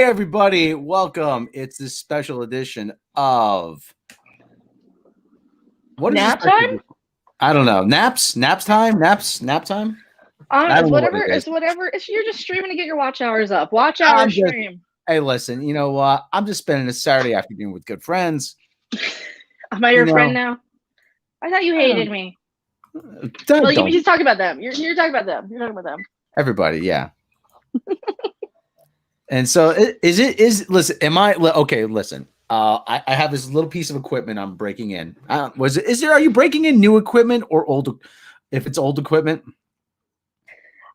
everybody, welcome. It's this special edition of what is nap time? I don't know. Nap time? Nap time? It's whatever. It's whatever. You're just streaming to get your watch hours up. Watch hour stream. Hey, listen, you know what? I'm just spending a Saturday afternoon with good friends. Am I your friend now? I thought you hated me. Well, you just talk about them. You're talking about them. You're talking about them. Everybody, yeah. And so listen, am I okay? Listen, I have this little piece of equipment I'm breaking in. Are you breaking in new equipment or old? If it's old equipment,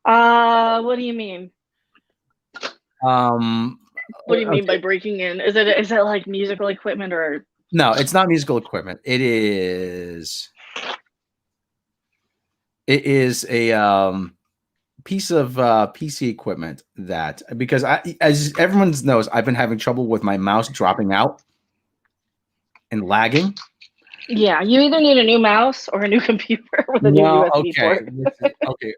what do you mean? What do you mean by breaking in? Is it like musical equipment or? No, it's not musical equipment. It is a piece of PC equipment that, because as everyone knows, I've been having trouble with my mouse dropping out and lagging. Yeah, you either need a new mouse or a new computer with a new USB port. Okay.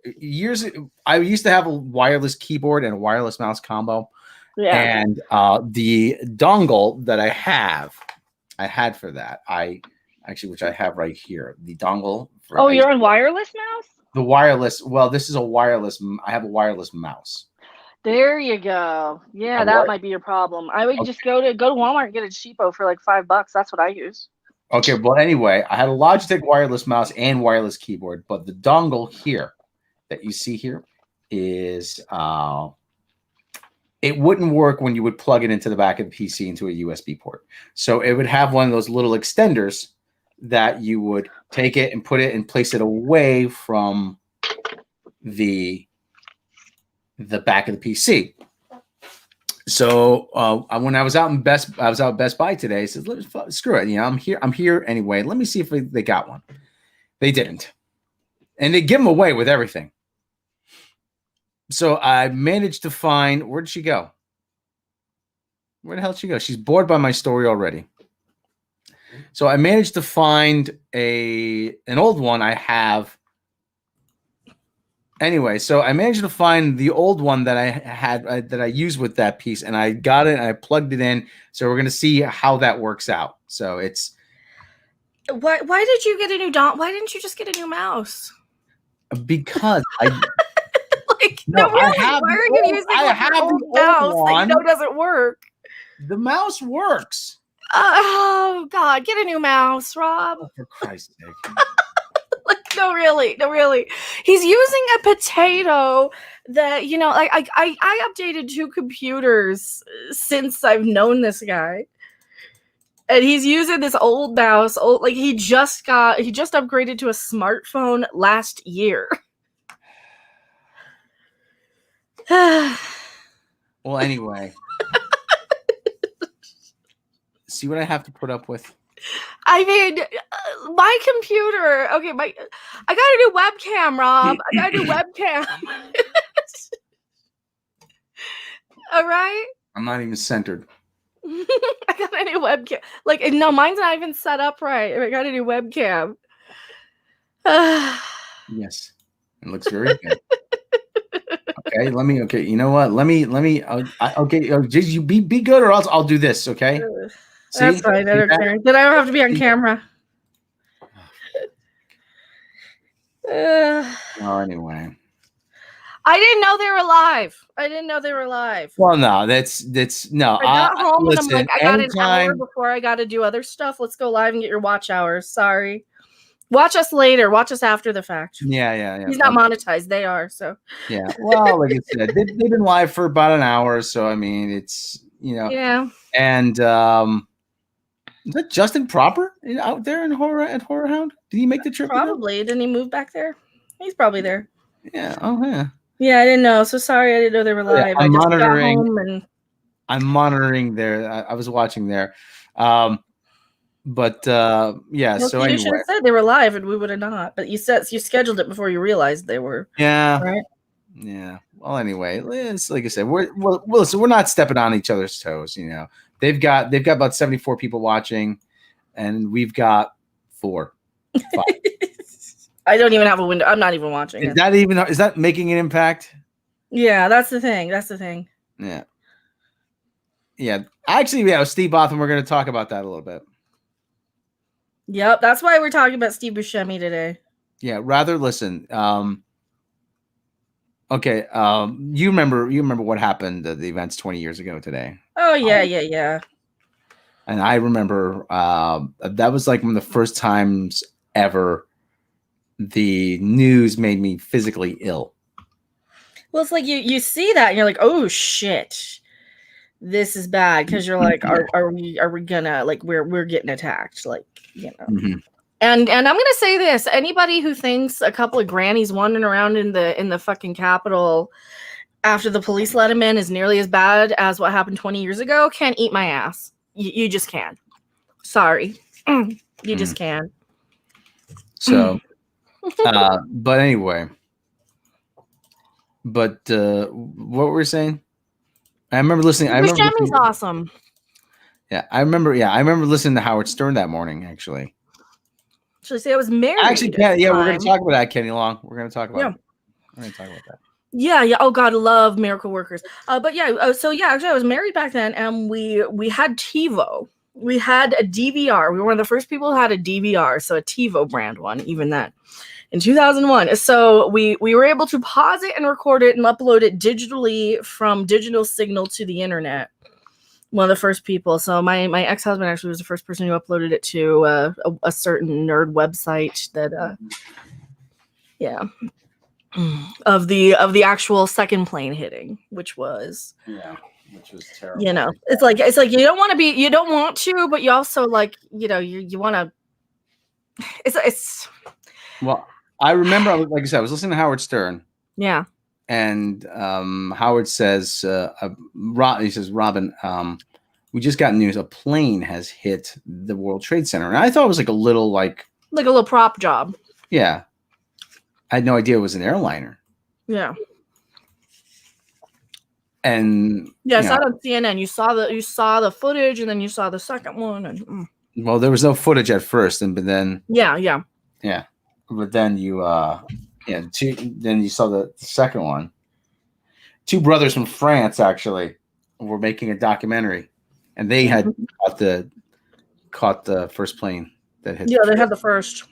I used to have a wireless keyboard and a wireless mouse combo. Yeah. And the dongle that I had for that, which I have right here, the dongle. You're on wireless mouse? The wireless. Well, this is a wireless. I have a wireless mouse. There you go. Yeah, that might be your problem. I would just go to Walmart and get a cheapo for like $5. That's what I use. Okay, well, anyway, I had a Logitech wireless mouse and wireless keyboard, but the dongle here that you see here is it wouldn't work when you would plug it into the back of the PC into a USB port. So it would have one of those little extenders that you would take it and put it and place it away from the back of the PC. So when I was out at Best Buy today, I said, screw it. I'm here anyway. Let me see if they got one. They didn't. And they give them away with everything. So I managed to find, where'd she go? Where the hell did she go? She's bored by my story already. So I managed to find an old one I have. Anyway, so I managed to find the old one that I had that I used with that piece, and I got it and I plugged it in. So we're gonna see how that works out. So it's why did you get a new Why didn't you just get a new mouse? Because I why are you using an old mouse that you know doesn't work? The mouse works. Oh God, get a new mouse, Rob. Oh, for Christ's sake. No, really. He's using a potato that, I updated 2 computers since I've known this guy. And he's using this old mouse. He just upgraded to a smartphone last year. Well, anyway. See what I have to put up with? I mean, my computer. Okay, I got a new webcam, Rob. I got a new webcam. All right. I'm not even centered. I got a new webcam. No, mine's not even set up right. I got a new webcam. Yes, it looks very good. Okay, you know what? Let me. Just you be good, or else I'll do this. Okay. See? That's fine. I don't care. Then I don't have to be on camera. Anyway. I didn't know they were live. Well, no, that's no. I got home and I'm like, I got an hour before I got to do other stuff. Let's go live and get your watch hours. Sorry. Watch us later. Watch us after the fact. Yeah. He's not monetized. They are, so. Yeah. Well, like I said, they've been live for about an hour, so I mean, it's Yeah. And is that Justin Proper out there at Horror Hound? Did he make the trip? Probably. Didn't he move back there? He's probably there. Yeah. Oh yeah. Yeah, I didn't know. So sorry, I didn't know they were live. Yeah, I just got home and I'm monitoring there. I was watching there. Yeah. Well, so you should have said they were live, and we would have not. But you scheduled it before you realized they were. Yeah. Right. Yeah. Well, anyway, it's like I said, we're not stepping on each other's toes. They've got about 74 people watching, and we've got 4, 5. I don't even have a window. I'm not even watching. Is that making an impact? Yeah, that's the thing. Yeah. Yeah. Actually, yeah, with Steve Botham, we're going to talk about that a little bit. Yep, that's why we're talking about Steve Buscemi today. Yeah, rather listen. Okay, you remember what happened at the events 20 years ago today. Oh yeah. And I remember that was like one of the first times ever the news made me physically ill. Well, it's like you see that and you're like, oh shit, this is bad, because you're like, are we gonna, like, we're getting attacked, like, you know. Mm-hmm. And I'm gonna say this: anybody who thinks a couple of grannies wandering around in the fucking Capitol after the police let him in is nearly as bad as what happened 20 years ago can eat my ass. You just can. Sorry, you just can. So, but anyway, what were we saying? I remember listening. Buscemi's awesome. Yeah, I remember listening to Howard Stern that morning. Actually, Should I say I was married? Actually, yeah, we're going to talk about that, Kenny Long. We're going to talk about. Yeah. It. We're going to talk about that. Yeah. Oh God, love miracle workers. But yeah, so yeah, actually, I was married back then, and we had TiVo. We had a DVR. We were one of the first people who had a DVR, so a TiVo brand one, even then, in 2001. So we were able to pause it and record it and upload it digitally from digital signal to the internet. One of the first people. So my ex-husband actually was the first person who uploaded it to a certain nerd website that yeah. Of the actual second plane hitting, which was terrible. You know, it's like you don't want to, but you also, like, you know, you want to. It's. Well, I remember, like I said, I was listening to Howard Stern. Yeah. And Howard says, he says, Robin, we just got news. A plane has hit the World Trade Center, and I thought it was like a little prop job. Yeah. I had no idea it was an airliner. Yeah. And yeah, I saw it on CNN. You saw the footage, and then you saw the second one, and well, there was no footage at first, but then yeah. But then then you saw the second one. Two brothers from France actually were making a documentary, and they had caught the first plane that hit. Yeah, they had the first.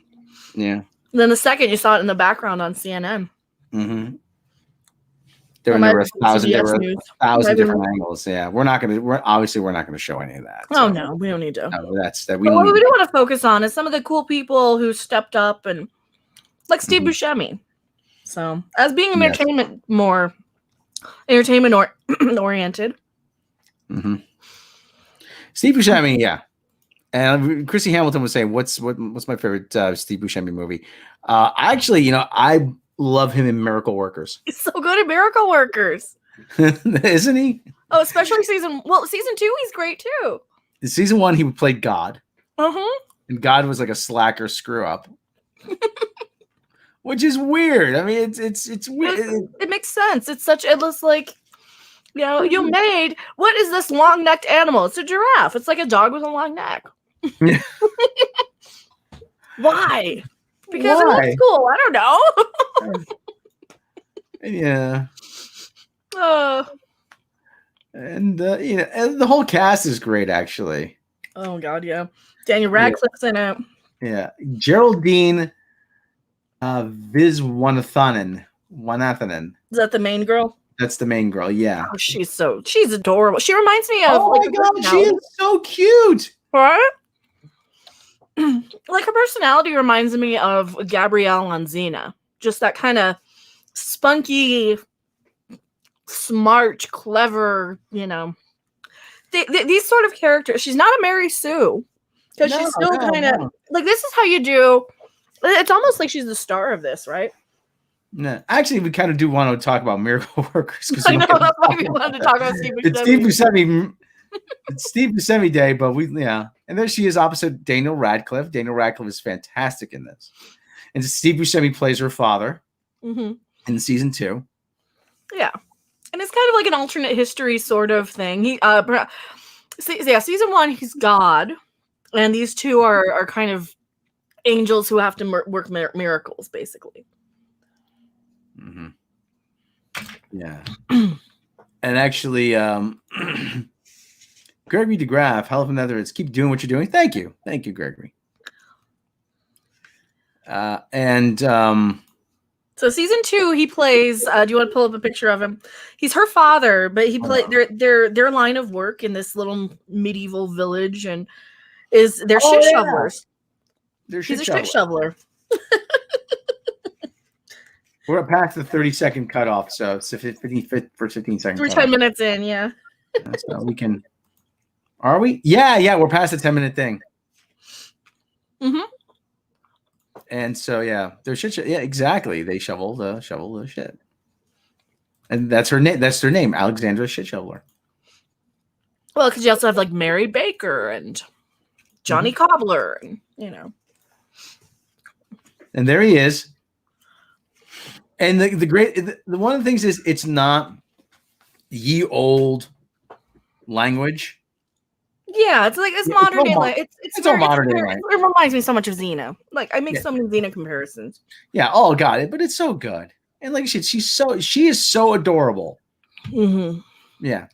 Yeah. And then the second, you saw it in the background on CNN. Mm-hmm. There were 1,000 different angles. Yeah, we're obviously not gonna show any of that. Oh no, we don't need to. No, what we do want to focus on is some of the cool people who stepped up, and like Steve Buscemi. So, as being entertainment oriented. Mm-hmm. Steve Buscemi, yeah. And Chrissy Hamilton was saying, "What's my favorite Steve Buscemi movie?" Actually, I love him in Miracle Workers. He's so good at Miracle Workers, isn't he? Oh, especially season 2. He's great too. In season 1, he played God. And God was like a slacker screw up, which is weird. I mean, it's weird. It makes sense. It looks like, you made, what is this long necked animal? It's a giraffe. It's like a dog with a long neck. Why? Because it looks cool. I don't know. Yeah. And the whole cast is great, actually. Oh God, yeah. Daniel Radcliffe's in it. Yeah, Geraldine Viswanathan. Is that the main girl? That's the main girl. Yeah. Oh, she's adorable. She reminds me of. Oh my God, she is so cute. Right? Like, her personality reminds me of Gabrielle on Xena. Just that kind of spunky, smart, clever, these sort of characters. She's not a Mary Sue, because she's still kind of like, this is how you do. It's almost like she's the star of this, right? No, actually, we kind of do want to talk about Miracle Workers, because I know that's why we wanted to talk about Steve Buscemi. It's Steve Buscemi. It's Steve Buscemi Day, but and there she is opposite Daniel Radcliffe. Daniel Radcliffe is fantastic in this, and Steve Buscemi plays her father in season 2. Yeah, and it's kind of like an alternate history sort of thing. Season 1, he's God, and these two are kind of angels who have to work miracles, basically. Mm-hmm. Yeah. And actually, Gregory DeGraff, Hell of Another. It's keep doing what you're doing. Thank you, Gregory. So season 2, he plays. Do you want to pull up a picture of him? He's her father, but he played their line of work in this little medieval village, and they're shit shovelers. He's a shit shoveler. We're past the 30-second cutoff, so it's 15 seconds. We're 10 minutes in, yeah. So we can. Are we? Yeah. We're past the 10-minute thing. Mm-hmm. And so they're shit. Yeah, exactly. They shovel the shit, and that's her name. That's their name, Alexandra Shit Shoveler. Well, because you also have like Mary Baker and Johnny Cobbler, and And there he is. And the one of the things is it's not ye old language. Yeah, it's like it's modern day. It's all modern day. It reminds me so much of Xena. Like I make so many Xena comparisons. Yeah, got it, but it's so good. And like she is so adorable. Mm-hmm. Yeah.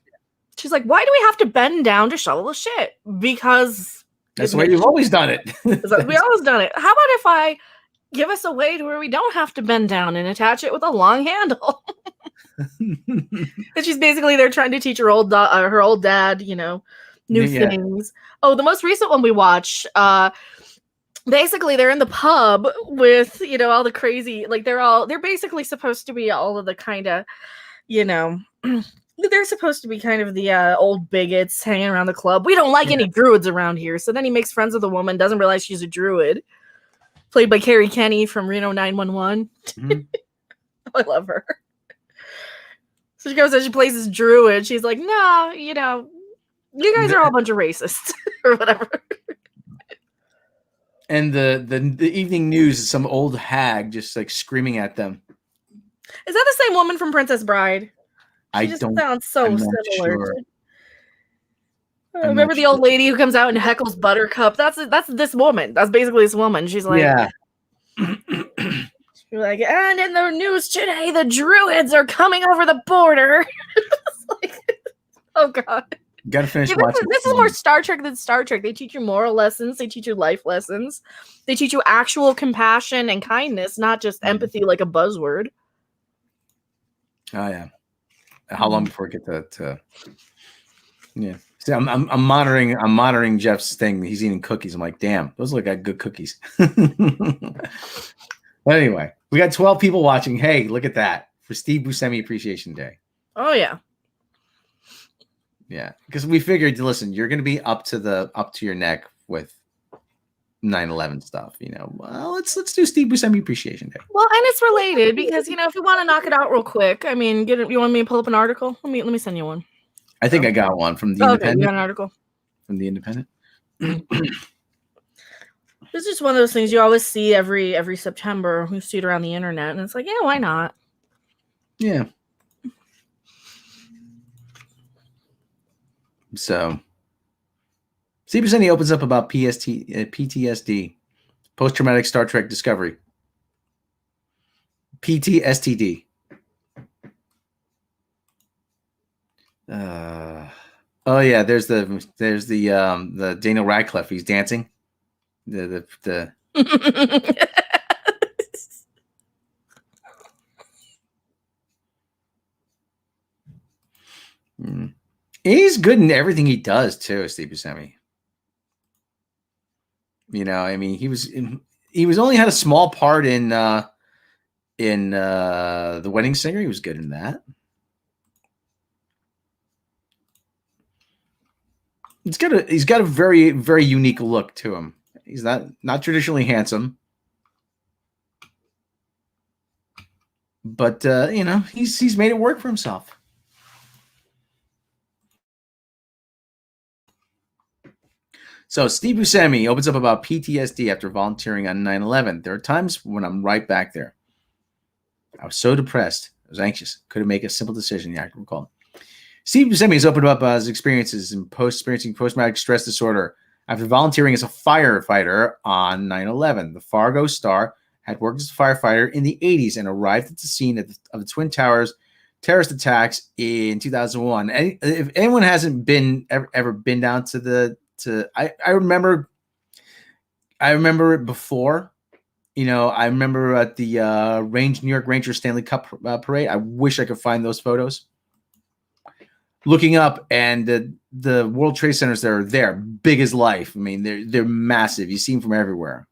She's like, why do we have to bend down to shovel the shit? Because that's the way you've always done it. We always done it. How about if I give us a way to where we don't have to bend down and attach it with a long handle? And she's basically there trying to teach her old dad, new things. Oh, the most recent one we watched, basically they're in the pub with, all the crazy, like they're basically supposed to be all of the kind of, they're supposed to be kind of the old bigots hanging around the club. We don't like any druids around here. So then he makes friends with a woman, doesn't realize she's a druid, played by Carrie Kenny from Reno 911. Mm-hmm. I love her. So she goes and she plays this druid. She's like, no, you guys are all a bunch of racists or whatever. And the evening news is some old hag just like screaming at them. Is that the same woman from Princess Bride? She sounds so similar. Sure. Remember the old lady who comes out and heckles Buttercup? That's this woman. That's basically this woman. She's like, she's like, and in the news today, the druids are coming over the border. Like, oh God. Gotta finish watching. This is more Star Trek than Star Trek. They teach you moral lessons. They teach you life lessons. They teach you actual compassion and kindness, not just empathy like a buzzword. Oh yeah. How long before I get to yeah. See, I'm monitoring Jeff's thing. He's eating cookies. I'm like, damn, those look like good cookies. But anyway, we got 12 people watching. Hey, look at that for Steve Buscemi Appreciation Day. Oh yeah. Yeah, because we figured, listen, you're going to be up to your neck with 9/11 stuff. Well, let's do Steve Buscemi Appreciation Day. Well, and it's related because if you want to knock it out real quick, I mean, you want me to pull up an article? Let me send you one. I think I got one from the Independent. You got an article from the Independent. This is just one of those things you always see every September. You see it around the internet, and it's like, yeah, why not? Yeah. So, Steve Buscemi opens up about PTSD, post-traumatic Star Trek Discovery. PTSD. Oh yeah, there's the Daniel Radcliffe. He's dancing. The He's good in everything he does too, Steve Buscemi. I mean, he was only had a small part in The Wedding Singer. He was good in that. He's got a very, very unique look to him. He's not traditionally handsome, but he's made it work for himself. So Steve Buscemi opens up about PTSD after volunteering on 9/11. There are times when I'm right back there. I was so depressed. I was anxious. Couldn't make a simple decision, the actor recalled. Steve Buscemi has opened up his experiences in experiencing post-traumatic stress disorder after volunteering as a firefighter on 9/11. The Fargo star had worked as a firefighter in the 80s and arrived at the scene of the Twin Towers terrorist attacks in 2001. And if anyone hasn't been ever been down to I remember it before. I remember at the New York Rangers Stanley Cup parade. I wish I could find those photos. Looking up, and the World Trade Centers that are there, big as life. I mean, they're massive. You see them from everywhere.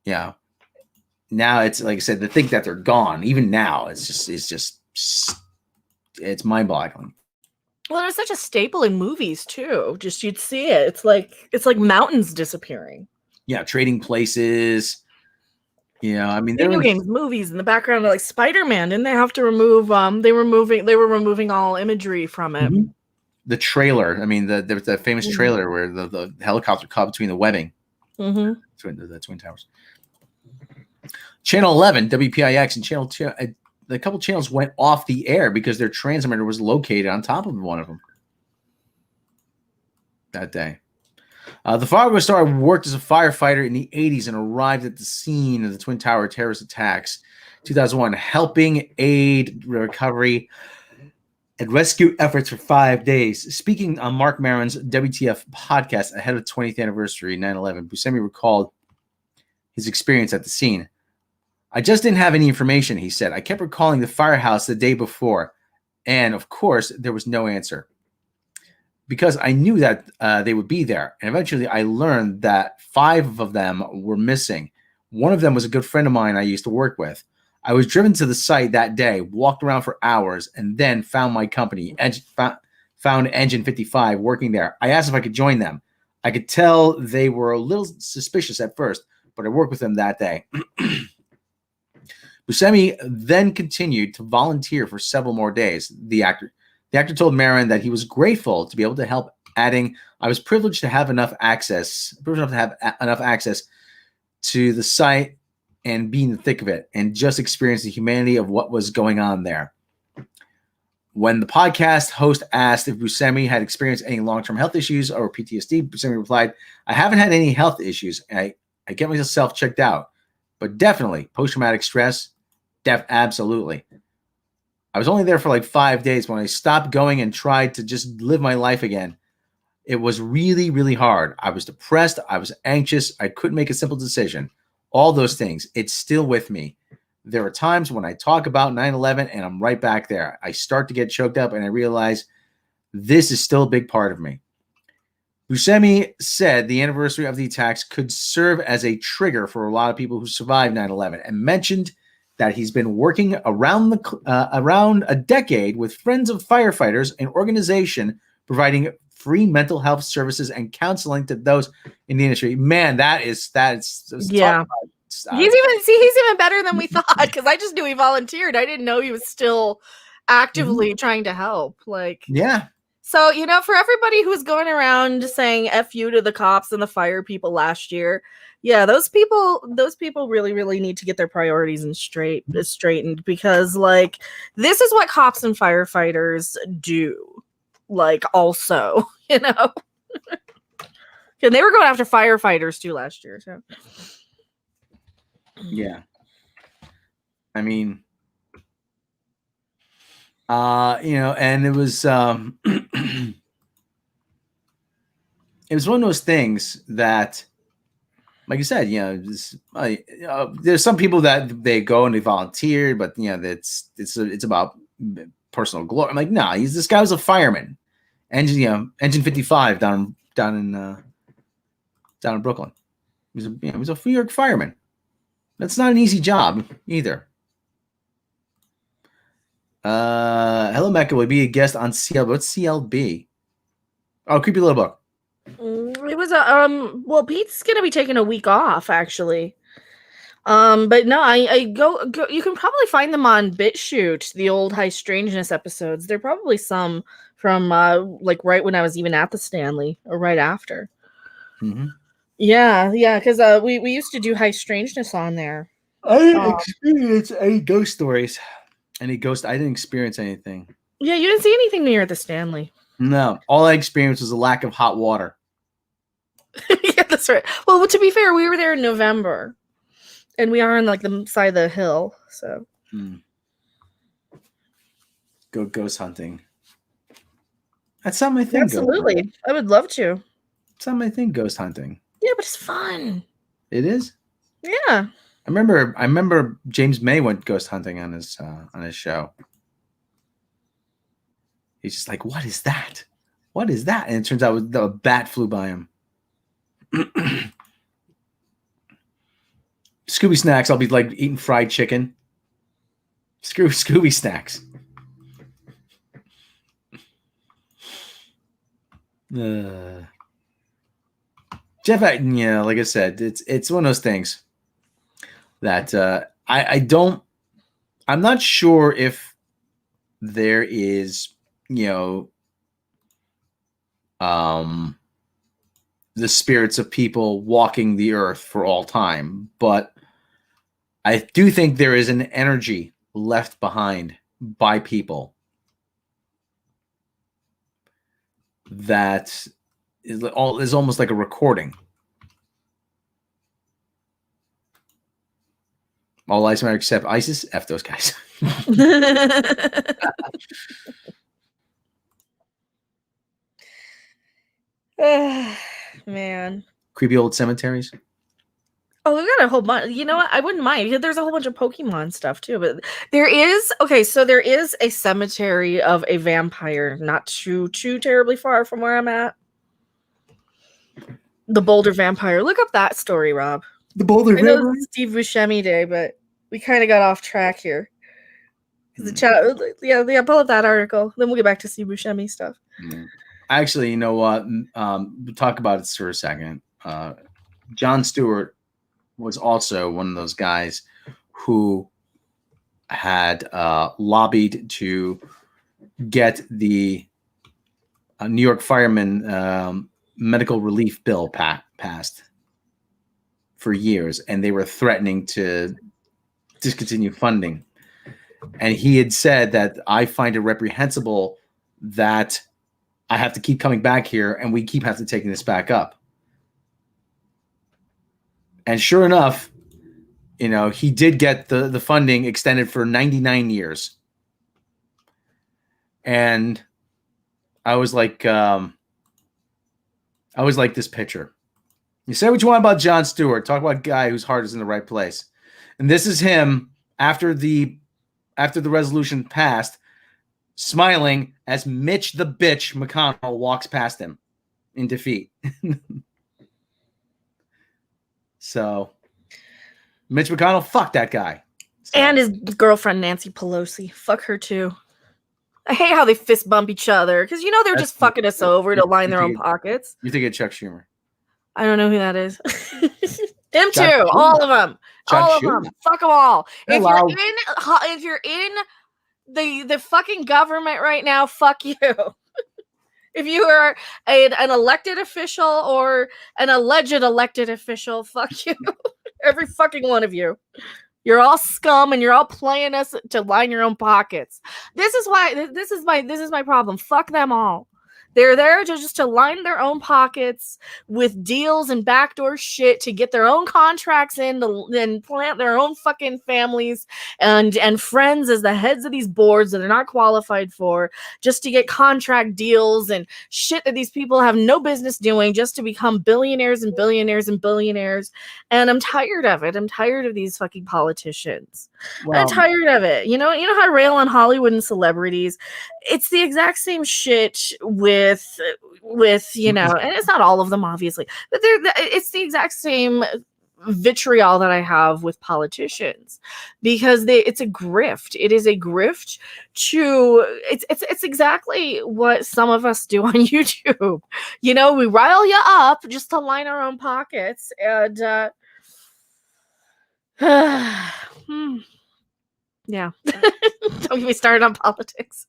Yeah. Now it's like I said, to think that they're gone. Even now, it's mind-boggling. Well, it's such a staple in movies too. Just you'd see it. It's like mountains disappearing. Yeah, trading places. I mean, video games, movies in the background, like Spider-Man. Didn't they have to remove? They were removing all imagery from it. Mm-hmm. The trailer. I mean, there was that famous trailer where the helicopter caught between the webbing. Mm-hmm. The Twin Towers. Channel 11, WPIX, and Channel 2. A couple channels went off the air because their transmitter was located on top of one of them that day. The Fargo star worked as a firefighter in the 80s and arrived at the scene of the Twin Tower terrorist attacks, 2001, helping aid recovery and rescue efforts for 5 days. Speaking on Mark Maron's WTF podcast ahead of the 20th anniversary 9/11, Buscemi recalled his experience at the scene. I just didn't have any information, he said. I kept recalling the firehouse the day before, and of course, there was no answer. Because I knew that they would be there. And eventually I learned that 5 of them were missing. One of them was a good friend of mine I used to work with. I was driven to the site that day, walked around for hours, and then found my company, found Engine 55 working there. I asked if I could join them. I could tell they were a little suspicious at first, but I worked with them that day. Buscemi then continued to volunteer for several more days. The actor told Maron that he was grateful to be able to help, adding, I was privileged to have enough access to the site and be in the thick of it and just experience the humanity of what was going on there. When the podcast host asked if Buscemi had experienced any long-term health issues or PTSD, Buscemi replied, I haven't had any health issues. I get myself checked out, but definitely post-traumatic stress, absolutely. I was only there for like 5 days. When I stopped going and tried to just live my life again, it was really, really hard. I was depressed. I was anxious. I couldn't make a simple decision. All those things. It's still with me. There are times when I talk about 9/11 and I'm right back there. I start to get choked up and I realize this is still a big part of me. Buscemi said the anniversary of the attacks could serve as a trigger for a lot of people who survived 9/11 and mentioned that he's been working around a decade with Friends of Firefighters, an organization providing free mental health services and counseling to those in the industry. Man, that's yeah. He's even better than we thought, because I just knew he volunteered. I didn't know he was still actively trying to help. Yeah. So, for everybody who's going around saying F you to the cops and the fire people last year, yeah, those people really, really need to get their priorities straightened, because this is what cops and firefighters do. Also, and they were going after firefighters too last year. So, yeah, I mean, and it was it was one of those things that, like you said, there's some people that they go and they volunteer, but it's about personal glory. I'm like, nah, this guy was a fireman, Engine 55 down in Brooklyn. He was a New York fireman. That's not an easy job either. Hello Mecca will be a guest on CLB. What's CLB? Oh, Creepy Little Book. It was well, Pete's gonna be taking a week off actually. But no, I go. You can probably find them on BitChute, the old High Strangeness episodes. There are probably some from right when I was even at the Stanley or right after. Mm-hmm. Yeah, because we used to do High Strangeness on there. I experienced any ghost stories. I didn't experience anything. Yeah, you didn't see anything near the Stanley. No, all I experienced was a lack of hot water. Yeah, that's right. Well, to be fair, we were there in November, and we are on the side of the hill. So, go ghost hunting. That's not my thing. Absolutely. I would love to. It's not my thing, ghost hunting. Yeah, but it's fun. It is? Yeah. I remember James May went ghost hunting on his show. He's just like, what is that? What is that? And it turns out a bat flew by him. Scooby snacks, I'll be like eating fried chicken. Scooby snacks. Jeff, yeah, like I said, it's one of those things that I'm not sure if there is, the spirits of people walking the earth for all time, but I do think there is an energy left behind by people that is almost like a recording. All lives matter except ISIS. F those guys. Man. Creepy old cemeteries. Oh, we got a whole bunch. You know what? I wouldn't mind. There's a whole bunch of Pokemon stuff too, but there is a cemetery of a vampire not too terribly far from where I'm at. The Boulder Vampire. Look up that story, Rob. The Boulder Vampire. I know it's Steve Buscemi Day, but we kind of got off track here. The chat, yeah, pull up that article. Then we'll get back to Steve Buscemi stuff. Actually, you know what? We'll talk about it for a second. Jon Stewart was also one of those guys who had lobbied to get the New York firemen medical relief bill passed for years, and they were threatening to discontinue funding. And he had said that I find it reprehensible that I have to keep coming back here and we keep having to taking this back up. And sure enough, he did get the funding extended for 99 years. And I was like this picture. You say what you want about Jon Stewart. Talk about a guy whose heart is in the right place. And this is him after the resolution passed, smiling as Mitch the bitch McConnell walks past him in defeat. So, Mitch McConnell, fuck that guy. So. And his girlfriend, Nancy Pelosi. Fuck her, too. I hate how they fist bump each other because, they're just fucking us over to line their own pockets. You think it's Chuck Schumer? I don't know who that is. Him too. All of them. All of them. Fuck them all. If you're in the fucking government right now, fuck you. If you are an elected official or an alleged elected official, fuck you. Every fucking one of you. You're all scum and you're all playing us to line your own pockets. This is my problem. Fuck them all. They're there just to line their own pockets with deals and backdoor shit to get their own contracts in and plant their own fucking families and friends as the heads of these boards that they're not qualified for, just to get contract deals and shit that these people have no business doing just to become billionaires and billionaires and billionaires. And I'm tired of it. I'm tired of these fucking politicians. Well, I'm tired of it. You know how I rail on Hollywood and celebrities? It's the exact same shit with and it's not all of them obviously, but it's the exact same vitriol that I have with politicians because it's a grift. It is a grift it's exactly what some of us do on YouTube. We rile you up just to line our own pockets and yeah. Don't get me started on politics.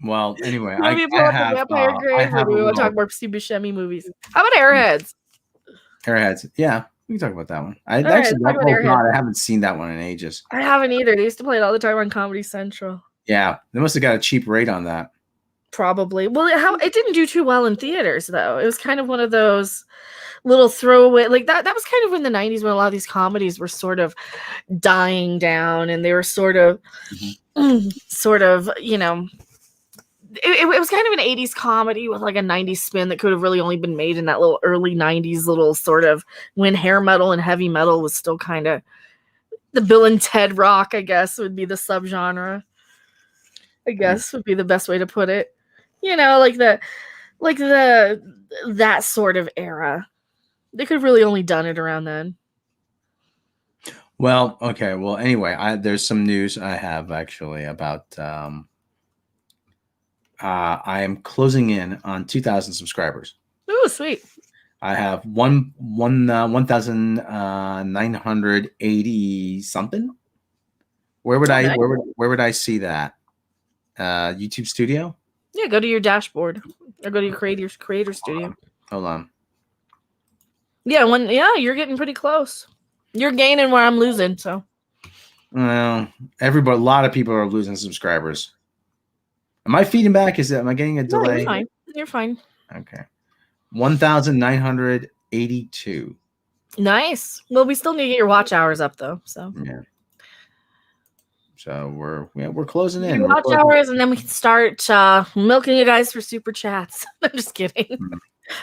Well, anyway, I have or do we want to talk more Steve Buscemi movies? How about Airheads? Airheads, yeah, we can talk about that one. I haven't seen that one in ages. I haven't either. They used to play it all the time on Comedy Central. Yeah, they must have got a cheap rate on that. Probably. Well, it didn't do too well in theaters, though. It was kind of one of those little throwaway, like that was kind of in the 90s when a lot of these comedies were sort of dying down, and they were sort of sort of, it was kind of an 80s comedy with like a 90s spin that could have really only been made in that little early 90s little sort of when hair metal and heavy metal was still kind of the Bill and Ted rock, I guess, would be the subgenre. I guess would be the best way to put it. Like that sort of era. They could have really only done it around then. Well, okay. Well, anyway, there's some news I have actually about. I am closing in on 2,000 subscribers. Oh, sweet! I have 1,980 something. Where would I see that? YouTube Studio. Yeah, go to your dashboard or go to your creator studio. Hold on. Yeah, you're getting pretty close. You're gaining where I'm losing, so. Well, a lot of people are losing subscribers. Am I feeding back? Am I getting a delay? No, you're fine. Okay. 1,982. Nice. Well, we still need to get your watch hours up though, so. Yeah. So we're closing in. Watch hours, and then we can start milking you guys for super chats. I'm just kidding. Mm-hmm.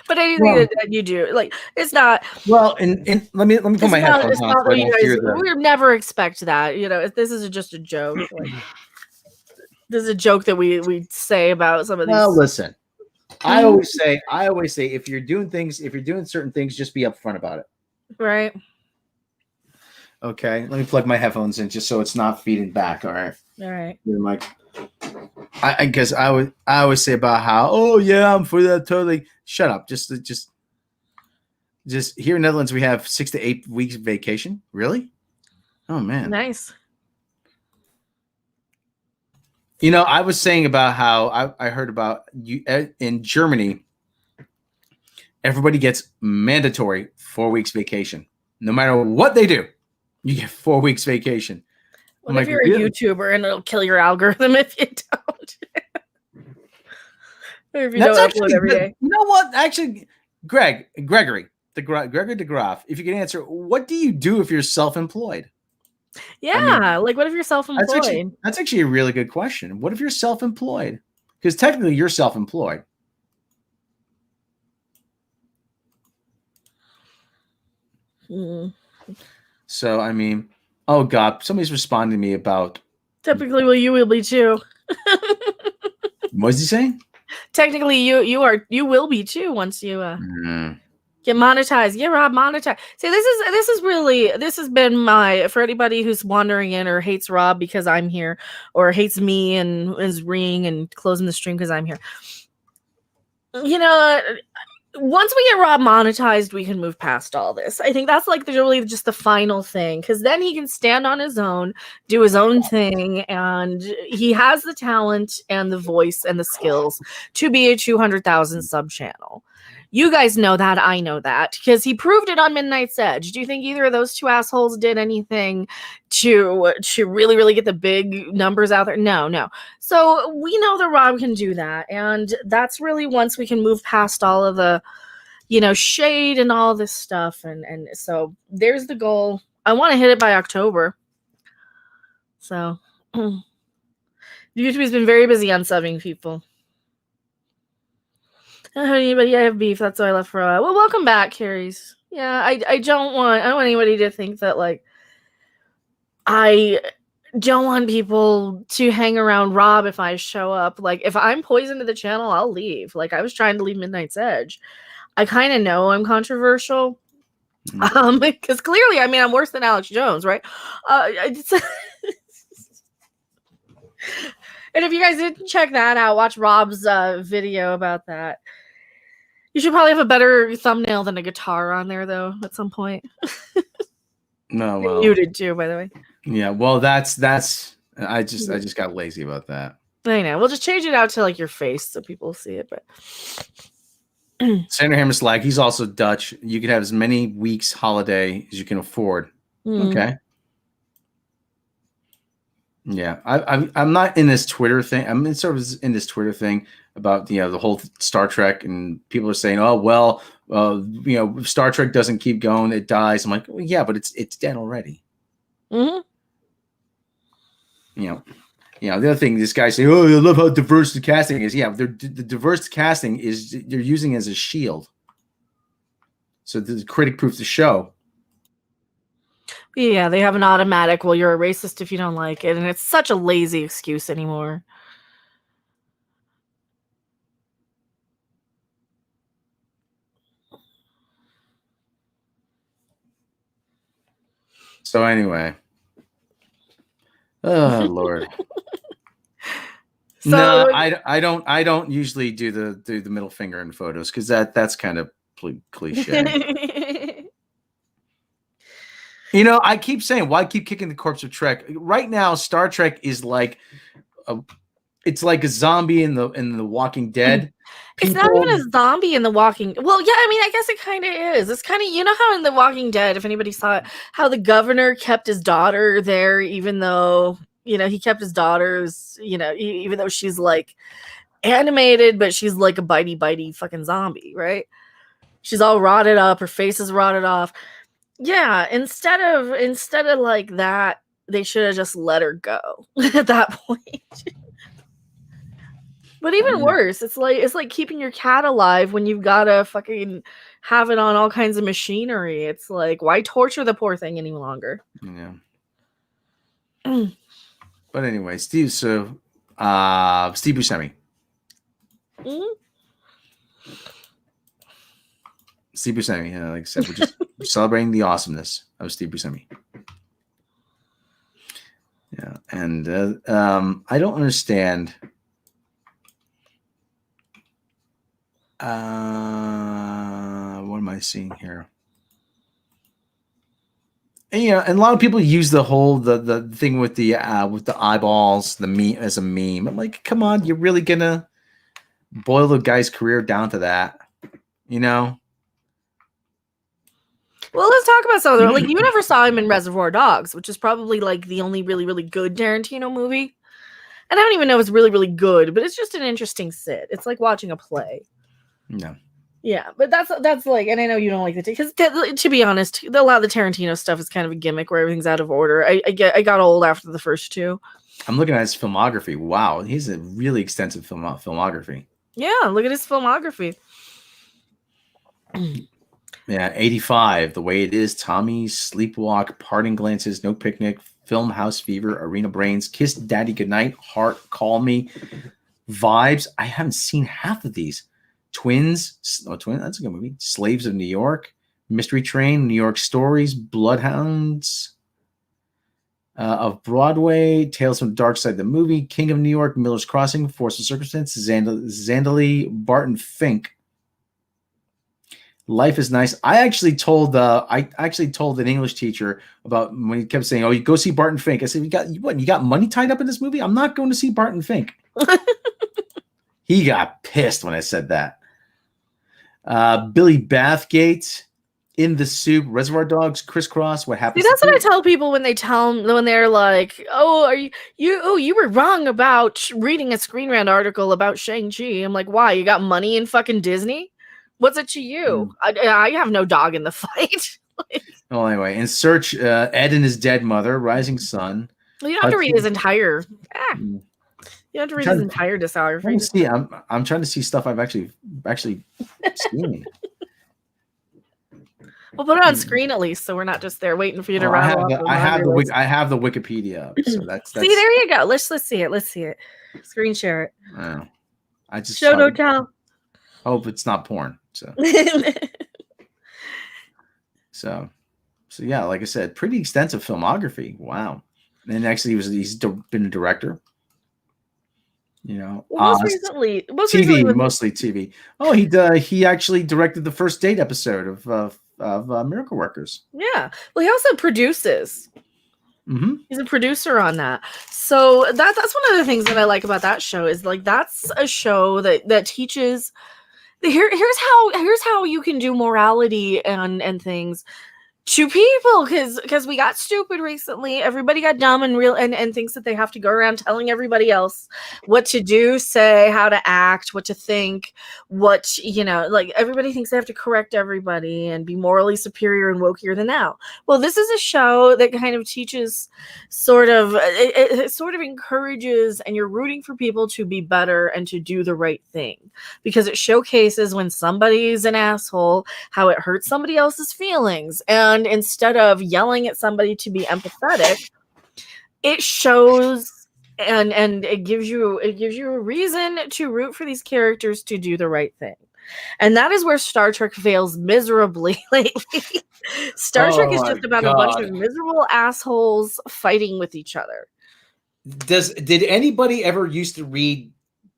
But I do think that you do. Like, it's not. Well, and let me put my headphones on. So we would never expect that. This is just a joke. Like, this is a joke that we say about some of these. Well, listen. I always say if you're doing certain things, just be upfront about it. Right. Okay. Let me plug my headphones in just so it's not feeding back. All right. All right. I guess I always say about how, oh yeah, I'm for that totally. Shut up. Just here in Netherlands we have 6 to 8 weeks vacation. Really? Oh man. Nice. I was saying about how I heard about you in Germany. Everybody gets mandatory 4 weeks vacation. No matter what they do, you get 4 weeks vacation. What if you're a YouTuber and it'll kill your algorithm if you don't? Or if you don't upload every day. You know what? Actually, Gregory DeGraff, if you can answer, what do you do if you're self-employed? Yeah, like what if you're self-employed? That's actually a really good question. What if you're self-employed? Because technically you're self-employed. So, I mean, oh God, somebody's responding to me about. Typically, well, you will be too. What's he saying? Technically, you will be too once you get monetized. Yeah, Rob, monetize. See, this has been for anybody who's wandering in or hates Rob because I'm here, or hates me and is ringing and closing the stream because I'm here. Once we get Rob monetized, we can move past all this. I think that's like really just the final thing, because then he can stand on his own, do his own thing, and he has the talent and the voice and the skills to be a 200,000 sub channel. You guys know that. I know that because he proved it on Midnight's Edge. Do you think either of those two assholes did anything to really, really get the big numbers out there? No. So we know that Rob can do that. And that's really once we can move past all of the, shade and all this stuff. And so there's the goal. I want to hit it by October. So YouTube has been very busy unsubbing people. I don't have anybody I have beef. That's why I left for a while. Well, welcome back, Carries. Yeah, I don't want anybody to think that like I don't want people to hang around Rob if I show up. Like if I'm poison to the channel, I'll leave. Like I was trying to leave Midnight's Edge. I kind of know I'm controversial. Because clearly, I mean, I'm worse than Alex Jones, right? And if you guys didn't check that out, watch Rob's video about that. You should probably have a better thumbnail than a guitar on there, though, at some point. No, well, you did too, by the way. Yeah, well, that's. I just got lazy about that. I know. We'll just change it out to like your face so people see it. But Senator Hammer's like he's also Dutch. You could have as many weeks holiday as you can afford. Okay. Yeah, I'm not in this Twitter thing. I'm sort of in this Twitter thing about the whole Star Trek, and people are saying, "Oh well, Star Trek doesn't keep going; it dies." I'm like, well, yeah, but it's dead already. Mm-hmm. The other thing, this guy saying, "Oh, I love how diverse the casting is." Yeah, the diverse casting is they're using it as a shield. So the critic proves the show. Yeah, they have an automatic, well, you're a racist if you don't like it, and it's such a lazy excuse anymore. So anyway. Oh Lord. So no, I don't usually do the middle finger in photos because that's kind of cliche. I keep saying, why keep kicking the corpse of Trek? Right now, Star Trek is like it's like a zombie in the Walking Dead. It's not even a zombie in The Walking. Well, yeah, I mean, I guess it kind of is. It's kind of, how in The Walking Dead, if anybody saw it, how the governor kept his daughter there, even though he kept his daughters, even though she's like animated, but she's like a bitey fucking zombie, right? She's all rotted up, her face is rotted off. Yeah, instead of like that, they should have just let her go at that point. But even worse, it's like keeping your cat alive when you've got to fucking have it on all kinds of machinery. It's like, why torture the poor thing any longer? Yeah. But anyway, Steve Buscemi. Mm-hmm. Steve Buscemi, like I said, we're just celebrating the awesomeness of Steve Buscemi. Yeah, and I don't understand. What am I seeing here? And, and a lot of people use the whole the thing with the eyeballs, the meme as a meme. I'm like, come on, you're really gonna boil the guy's career down to that? Well, let's talk about something. Like, you never saw him in Reservoir Dogs, which is probably like the only really, really good Tarantino movie. And I don't even know if it's really, really good, but it's just an interesting sit. It's like watching a play. No. Yeah, but that's like, and I know you don't like because to be honest, a lot of the Tarantino stuff is kind of a gimmick where everything's out of order. I got old after the first two. I'm looking at his filmography. Wow, he's a really extensive filmography. Yeah, look at his filmography. Yeah, 85, The Way It Is, Tommy, Sleepwalk, Parting Glances, No Picnic, Film House Fever, Arena Brains, Kiss Daddy Goodnight, Heart, Call Me, Vibes. I haven't seen half of these. Twins, that's a good movie. Slaves of New York, Mystery Train, New York Stories, Bloodhounds of Broadway, Tales from the Dark Side, the movie, King of New York, Miller's Crossing, Force of Circumstance, Zandali, Barton Fink. Life is Nice. I actually told an English teacher about when he kept saying, "Oh, you go see Barton Fink." I said, "You got money tied up in this movie? I'm not going to see Barton Fink." He got pissed when I said that. Billy Bathgate, In the Soup, Reservoir Dogs, Crisscross. What happens? See, that's what I tell people when they're like, "Oh, you were wrong about reading a Screen Rant article about Shang-Chi." I'm like, "Why? You got money in fucking Disney? What's it to you? I have no dog in the fight." Well, anyway, in Search, Ed and His Dead Mother, Rising Sun. Well, you don't have to read his entire. You don't have to read his entire discography. I'm trying to see stuff I've actually seen. We'll put it on screen at least, so we're not just there waiting for you to rattle off. I have the Wikipedia up, so that's see. There you go. Let's see it. Let's see it. Screen share it. I just show don't tell. Hope it's not porn. So yeah, like I said, pretty extensive filmography. Wow. And actually he's been a director. Most recently mostly TV. Oh, he actually directed the First Date episode of Miracle Workers. Yeah. Well, he also produces. Mm-hmm. He's a producer on that. So that's one of the things that I like about that show is like that's a show that teaches here's how you can do morality and things to people, because we got stupid recently. Everybody got dumb and real and thinks that they have to go around telling everybody else what to do, say, how to act, what to think, what, like everybody thinks they have to correct everybody and be morally superior and wokier than now. Well, this is a show that kind of teaches, it sort of encourages, and you're rooting for people to be better and to do the right thing, because it showcases when somebody's an asshole, how it hurts somebody else's feelings. And instead of yelling at somebody to be empathetic, it shows and it gives you a reason to root for these characters to do the right thing. And that is where Star Trek fails miserably lately. Star Trek is just about a bunch of miserable assholes fighting with each other. Did anybody ever used to read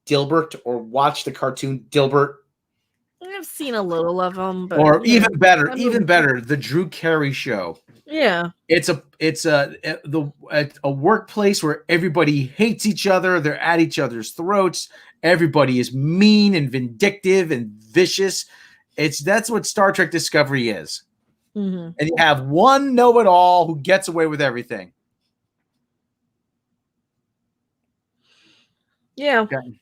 Dilbert or watch the cartoon Dilbert? I've seen a little of them, but or even better, the Drew Carey Show. Yeah, it's a workplace where everybody hates each other. They're at each other's throats. Everybody is mean and vindictive and vicious. That's what Star Trek Discovery is. Mm-hmm. And you have one know-it-all who gets away with everything. Yeah. Okay.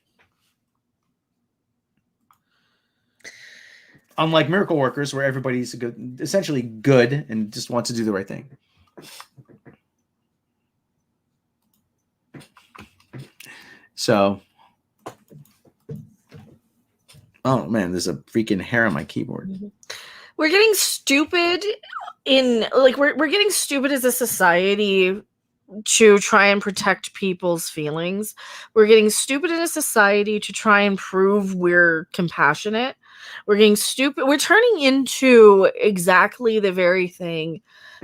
Unlike Miracle Workers, where everybody's essentially good and just wants to do the right thing. So, oh man, there's a freaking hair on my keyboard. We're getting stupid we're getting stupid as a society to try and protect people's feelings. We're getting stupid in a society to try and prove we're compassionate. We're getting stupid. We're turning into exactly the very thing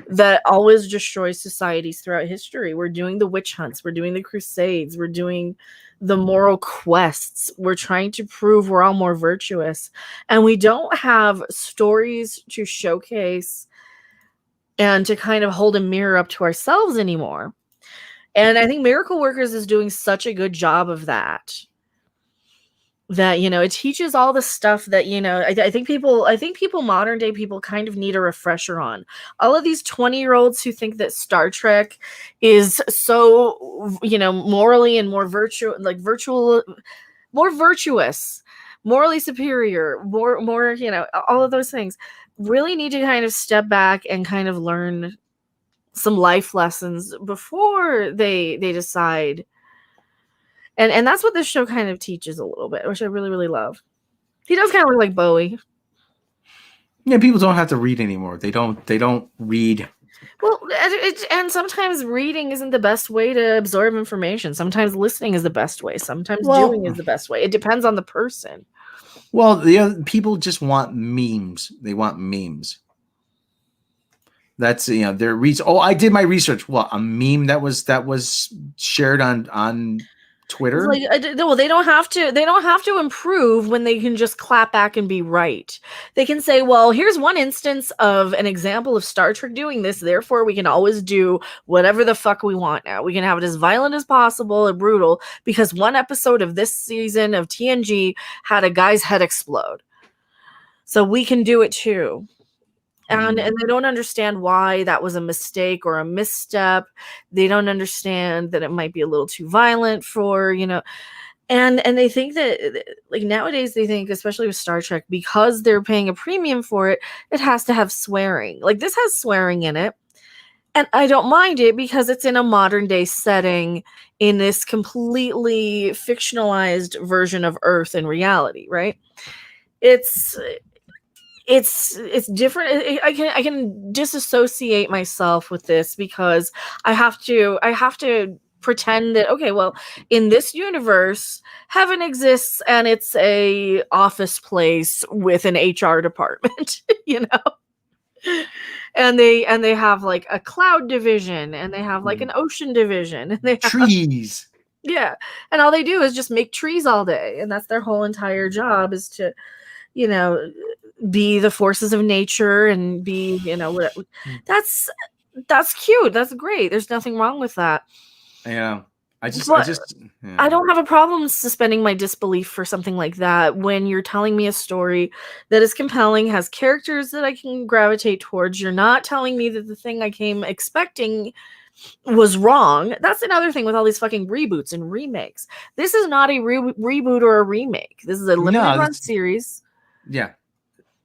that always destroys societies throughout history. We're doing the witch hunts. We're doing the crusades. We're doing the moral quests. We're trying to prove we're all more virtuous. And we don't have stories to showcase and to kind of hold a mirror up to ourselves anymore. And I think Miracle Workers is doing such a good job of that. That, it teaches all the stuff that, I think people, modern day people, kind of need a refresher on. All of these 20-year-olds who think that Star Trek is so, morally and more more virtuous, morally superior, more, all of those things, really need to kind of step back and kind of learn some life lessons before they decide. And that's what this show kind of teaches a little bit, which I really, really love. He does kind of look like Bowie. Yeah, people don't have to read anymore. They don't read. Well, and sometimes reading isn't the best way to absorb information. Sometimes listening is the best way. Sometimes doing is the best way. It depends on the person. Well, people just want memes. They want memes. That's their reason. Oh, I did my research. What, a meme that was shared on Twitter? Well, they don't have to improve when they can just clap back and be right. They can say, well, here's one instance of an example of Star Trek doing this, therefore we can always do whatever the fuck we want now. We can have it as violent as possible and brutal because one episode of this season of TNG had a guy's head explode. So we can do it too. And they don't understand why that was a mistake or a misstep. They don't understand that it might be a little too violent for, and they think that, like, nowadays they think, especially with Star Trek, because they're paying a premium for it, it has to have swearing. Like, this has swearing in it. And I don't mind it because it's in a modern day setting in this completely fictionalized version of Earth and reality, right? It's different. I can disassociate myself with this because I have to pretend that, okay, well, in this universe, heaven exists and it's a office place with an HR department, and they have like a cloud division and they have like an ocean division and they have trees. Yeah, and all they do is just make trees all day, and that's their whole entire job, is to be the forces of nature and be, that's cute. That's great. There's nothing wrong with that. Yeah. I But just. Yeah. I don't have a problem suspending my disbelief for something like that when you're telling me a story that is compelling, has characters that I can gravitate towards. You're not telling me that the thing I came expecting was wrong. That's another thing with all these fucking reboots and remakes. This is not a reboot or a remake. This is a limited run series. Yeah.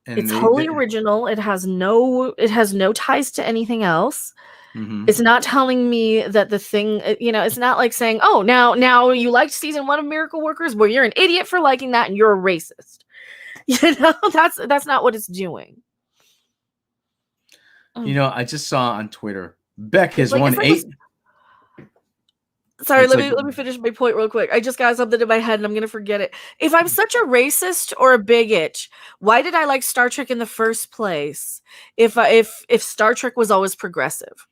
And It's wholly original. It has no ties to anything else. Mm-hmm. It's not telling me that the thing, it's not like saying, oh, now you liked season 1 of Miracle Workers, well, you're an idiot for liking that and you're a racist. That's not what it's doing. I just saw on Twitter, Beck has won 8. Sorry, let me finish my point real quick. I just got something in my head and I'm gonna forget it. If I'm such a racist or a bigot, why did I like Star Trek in the first place? If Star Trek was always progressive.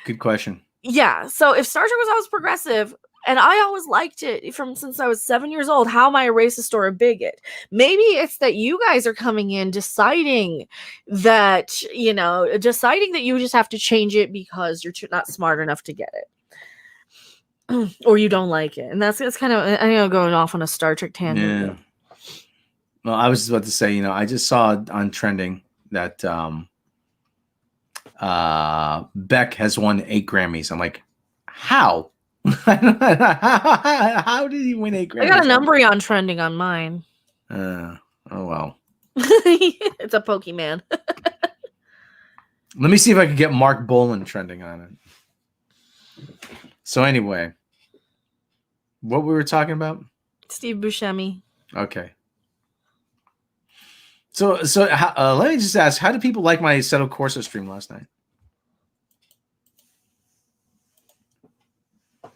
Good question. Yeah, so if Star Trek was always progressive, and I always liked it since I was 7 years old, how am I a racist or a bigot? Maybe it's that you guys are coming in deciding that you just have to change it because you're not smart enough to get it, or you don't like it, and that's kind of going off on a Star Trek tangent. Yeah. Well, I was about to say, I just saw on trending that Beck has won 8 Grammys. I'm like, how? How did he win 8 Grammys? I got a number on trending on mine. Oh well. It's a Pokemon. Let me see if I can get Mark Bolan trending on it. So anyway, what we were talking about? Steve Buscemi. Okay. So let me just ask, how do people like my Assetto Corsa stream last night? I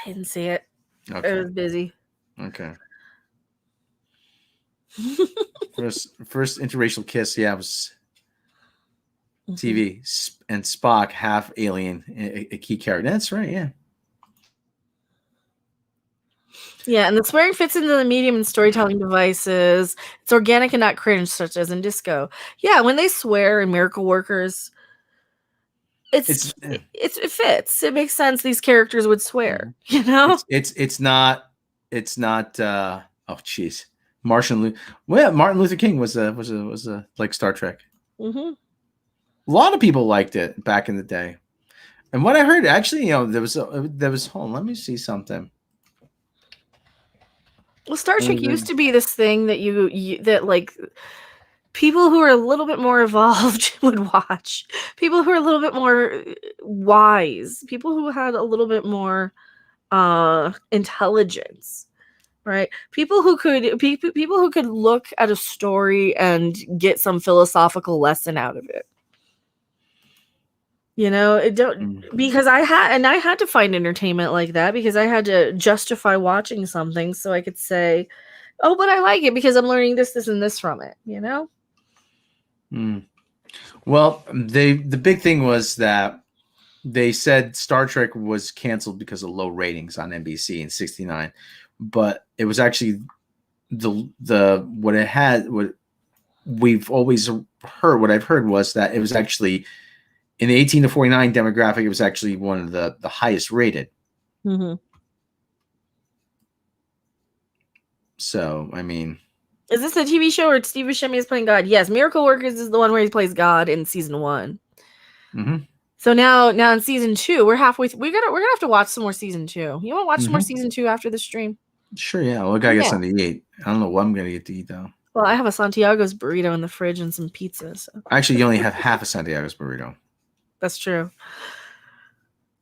didn't see it. Okay. I was busy. Okay. First interracial kiss. Yeah, it was TV and Spock, half alien, a key character. That's right. Yeah. Yeah, and the swearing fits into the medium and storytelling devices. It's organic and not cringe, such as in Disco. Yeah, when they swear in Miracle Workers, it fits. It makes sense. These characters would swear. It's not. Oh, jeez. Martin Luther King was like Star Trek. Mm-hmm. A lot of people liked it back in the day, and what I heard, actually, there was. Hold on, let me see something. Well, Star Trek used to be this thing that that like people who are a little bit more evolved would watch. People who are a little bit more wise. People who had a little bit more intelligence, right? People who could look at a story and get some philosophical lesson out of it. Because I had to find entertainment like that because I had to justify watching something so I could say, oh, but I like it because I'm learning this, and this from it, Well, the big thing was that they said Star Trek was canceled because of low ratings on NBC in '69, but it was actually what I've heard was that it was actually in the 18 to 49 demographic, it was actually one of the highest rated. Mm-hmm. So, I mean, is this a TV show where Steve Buscemi is playing God? Yes, Miracle Workers is the one where he plays God in season 1. Mm-hmm. So now in season 2, we're halfway. We're gonna have to watch some more season 2. You want to watch some more season 2 after the stream? Sure, yeah. Well, I gotta get something to eat. I don't know what I'm gonna get to eat though. Well, I have a Santiago's burrito in the fridge and some pizza. So. Actually, you only have half a Santiago's burrito. That's true.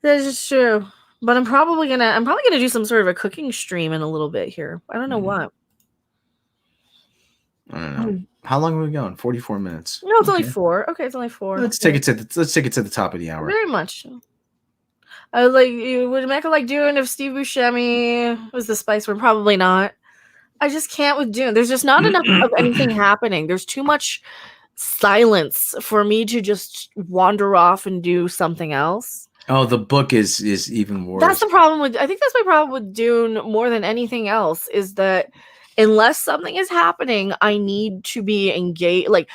That is just true. But I'm probably gonna do some sort of a cooking stream in a little bit here. I don't know what. I don't know. How long are we going? 44 minutes. No, it's only 4. Okay, it's only 4. Let's take it to the top of the hour. Very much. I would Mecca like doing if Steve Buscemi was the Spice Worm? Probably not. I just can't with Dune. There's just not enough of anything happening. There's too much silence for me to just wander off and do something else. Oh, the book is even worse. That's the problem I think that's my problem with Dune more than anything else is that unless something is happening, I need to be engaged. Like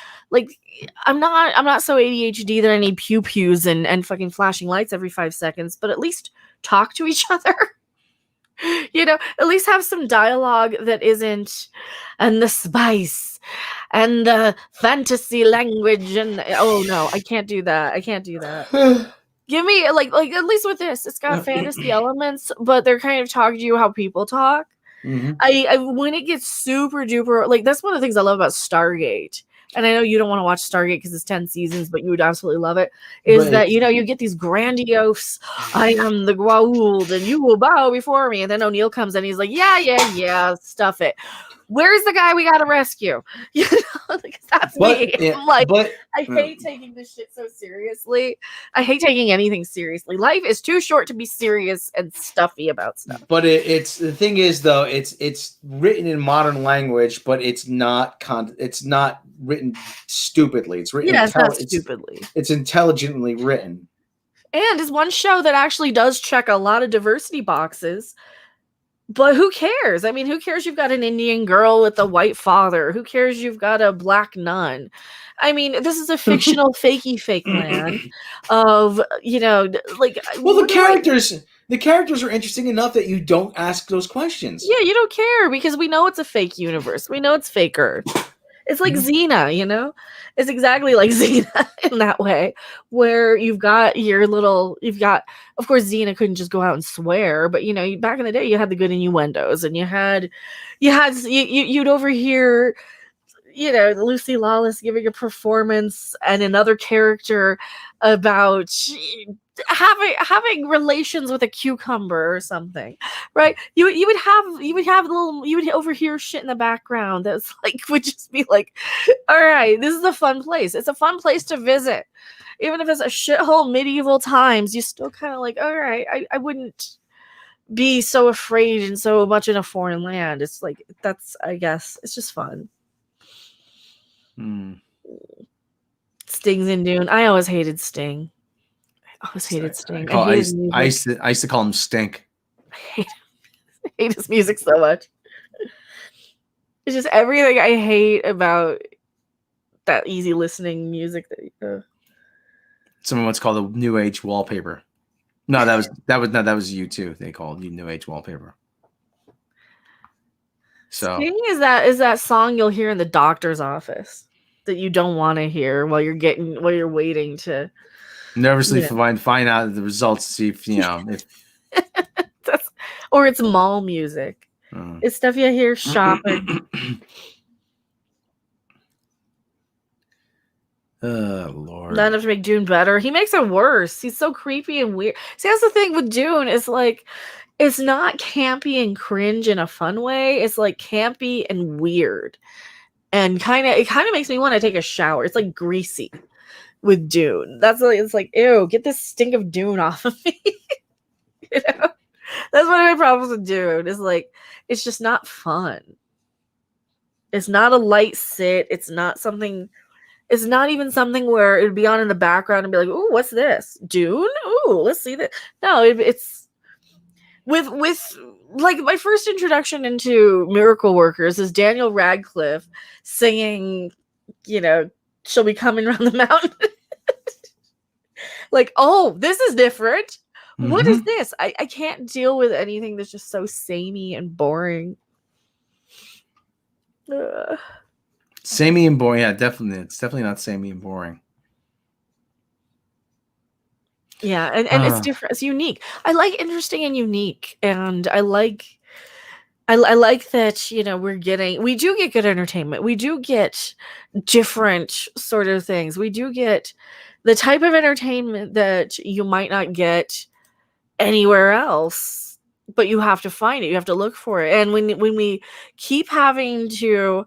I'm not so ADHD that I need pew-pews and fucking flashing lights every 5 seconds, but at least talk to each other. At least have some dialogue that isn't, and the spice and the fantasy language, and oh no, I can't do that. I can't do that. Give me like at least with this, it's got fantasy elements, but they're kind of talking to you how people talk. Mhm. I when it gets super duper, like that's one of the things I love about Stargate. And I know you don't want to watch Stargate because it's 10 seasons, but you would absolutely love it. Is But that, you get these grandiose, I am the Goa'uld and you will bow before me. And then O'Neill comes in, he's like, yeah, stuff it. Where's the guy we got to rescue? Like, that's me. yeah, I'm like, but I hate taking this shit so seriously. I hate taking anything seriously. Life is too short to be serious and stuffy about stuff. But it's the thing is though, it's written in modern language, but it's not written stupidly. It's written it's not stupidly. It's intelligently written. And it's one show that actually does check a lot of diversity boxes. But who cares? I mean, who cares you've got an Indian girl with a white father? Who cares you've got a black nun? I mean, this is a fictional fake land of, like... Well, the characters are interesting enough that you don't ask those questions. Yeah, you don't care because we know it's a fake universe. We know it's fake Earth. It's like Xena, It's exactly like Xena in that way, where you've got, of course, Xena couldn't just go out and swear, but back in the day, you had the good innuendos, and you'd overhear, Lucy Lawless giving a performance and another character about having relations with a cucumber or something, right? You would overhear shit in the background that's like, would just be like, all right, this is a fun place. It's a fun place to visit. Even if it's a shithole medieval times, you still kind of like, all right, I wouldn't be so afraid and so much in a foreign land. It's like, I guess it's just fun. Sting's in Dune. I always hated Sting. I always hated Sting. I used to call him Stink. I hate his music so much. It's just everything I hate about that easy listening music. Some of what's called a new age wallpaper. No, that was you too. They called you new age wallpaper. So Sting is that song you'll hear in the doctor's office that you don't want to hear while you're waiting to nervously find out the results, see if if or it's mall music. It's stuff you hear shopping. Oh Lord. Not enough to make Dune better. He makes it worse. He's so creepy and weird. See, that's the thing with Dune, is like, it's not campy and cringe in a fun way. It's like campy and weird. And it kind of makes me want to take a shower. It's like greasy with Dune. It's like, ew, get this stink of Dune off of me. That's one of my problems with Dune. Is like, it's just not fun. It's not a light sit. It's not even something where it'd be on in the background and be like, ooh, what's this? Dune? Ooh, let's see that. No, it's with like, my first introduction into Miracle Workers is Daniel Radcliffe singing, she'll be coming around the mountain. Like, oh, this is different. What is this? I can't deal with anything that's just so samey and boring. Samey and boring, yeah, definitely. It's definitely not samey and boring. Yeah, and it's different. It's unique. I like interesting and unique, and I like that. We do get good entertainment. We do get different sort of things. We do get the type of entertainment that you might not get anywhere else, but you have to find it. You have to look for it. And when we keep having to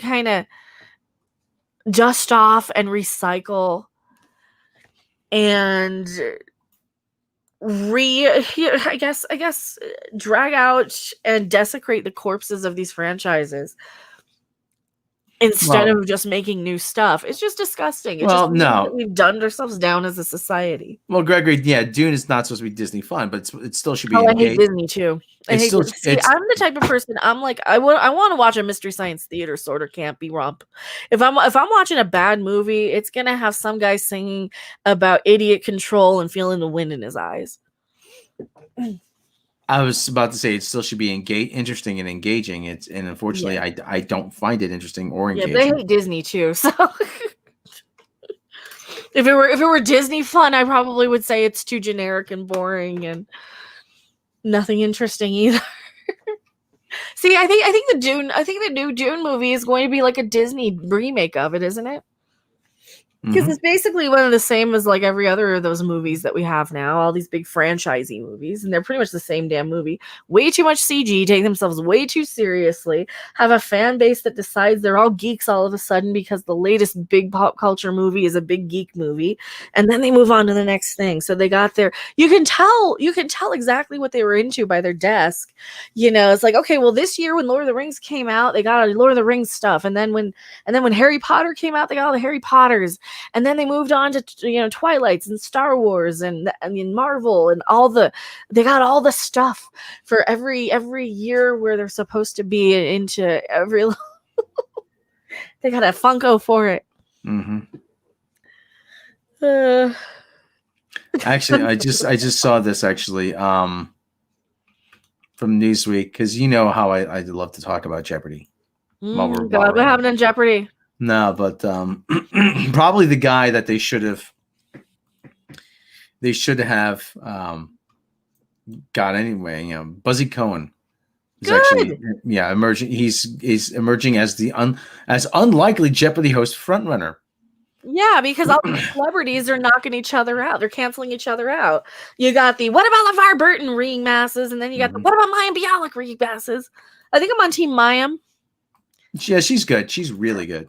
kind of dust off and recycle and I guess drag out and desecrate the corpses of these franchises instead of just making new stuff, it's just disgusting. It's just we've dumbed ourselves down as a society. Well, Gregory, yeah, Dune is not supposed to be Disney fun, but it still should be. I hate Disney too. I'm the type of person, I'm like, I want to watch a Mystery Science Theater sort of campy romp. If I'm watching a bad movie, it's gonna have some guy singing about idiot control and feeling the wind in his eyes. I was about to say it still should be interesting and engaging. And unfortunately, I don't find it interesting or Yeah, engaging. they hate Disney too. So if it were Disney fun, I probably would say it's too generic and boring and nothing interesting either. See, I think the new Dune movie is going to be like a Disney remake of it, isn't it? Because it's basically one of the same as like every other of those movies that we have now, all these big franchisey movies, and they're pretty much the same damn movie. Way too much CG, take themselves way too seriously, have a fan base that decides they're all geeks all of a sudden because the latest big pop culture movie is a big geek movie, and then they move on to the next thing. So they got their you can tell exactly what they were into by their desk. It's like, okay, well, this year when Lord of the Rings came out, they got a Lord of the Rings stuff, and then when Harry Potter came out, they got all the Harry Potters. And then they moved on to Twilights and Star Wars and Marvel and they got all the stuff for every year where they're supposed to be into every. They got a Funko for it. Actually, I just saw this actually from Newsweek, because you know how I love to talk about Jeopardy. God, what happened in Jeopardy? No, but probably the guy that they should have got anyway. Buzzy Cohen is actually emerging. He's emerging as as unlikely Jeopardy host frontrunner. Yeah, because all the celebrities are knocking each other out. They're canceling each other out. You got the what about LeVar Burton ring masses, and then you got the what about Mayim Bialik ring masses. I think I'm on Team Mayim. Yeah, she's good. She's really good.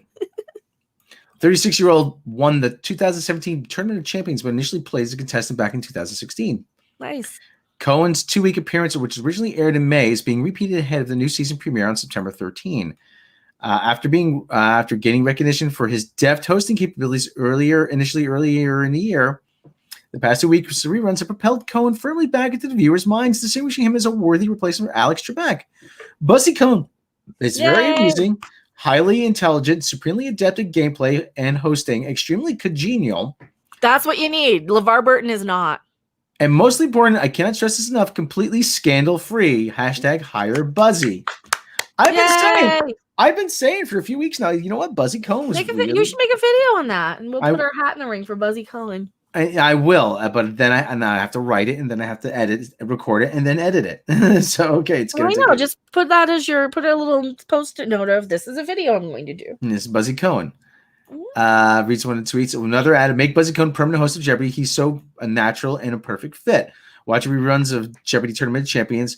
36-year-old won the 2017 Tournament of Champions, but initially played as a contestant back in 2016. Nice. Cohen's 2-week appearance, which originally aired in May, is being repeated ahead of the new season premiere on September 13. After gaining recognition for his deft hosting capabilities earlier in the year, the past 2 weeks of reruns have propelled Cohen firmly back into the viewers' minds, distinguishing him as a worthy replacement for Alex Trebek. Buzzy Cohen is very amusing, highly intelligent, supremely adept at gameplay and hosting, extremely congenial. That's what you need. LeVar Burton is not. And mostly important, I cannot stress this enough, completely scandal-free. #hire Buzzy. I've been saying for a few weeks now, you know what? Buzzy Cohen was You should make a video on that, and we'll put our hat in the ring for Buzzy Cohen. I will, but then I have to write it, and then I have to record it, and then edit it. So, okay, it's good. I know. Just put that as put a little post-it note of this is a video I'm going to do. And this is Buzzy Cohen. Reads one of the tweets. Another ad: make Buzzy Cohen permanent host of Jeopardy. He's so a natural and a perfect fit. Watch reruns of Jeopardy Tournament of Champions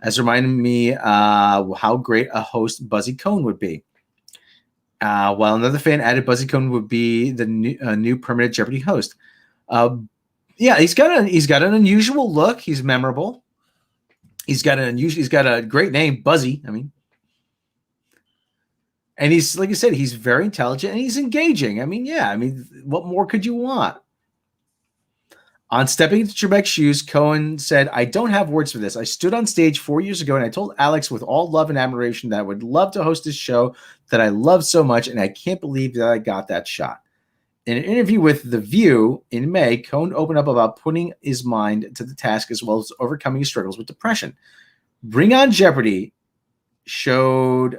has reminded me how great a host Buzzy Cohen would be. While another fan added Buzzy Cohen would be the new permanent Jeopardy host. He's got an unusual look. He's memorable. He's got a great name, Buzzy. I mean, and he's, like I said, he's very intelligent and he's engaging. I mean, what more could you want? On stepping into Trebek's shoes, Cohen said, "I don't have words for this. I stood on stage 4 years ago and I told Alex with all love and admiration that I would love to host this show that I love so much, and I can't believe that I got that shot." In an interview with The View in May, Cohen opened up about putting his mind to the task as well as overcoming his struggles with depression. Being on Jeopardy showed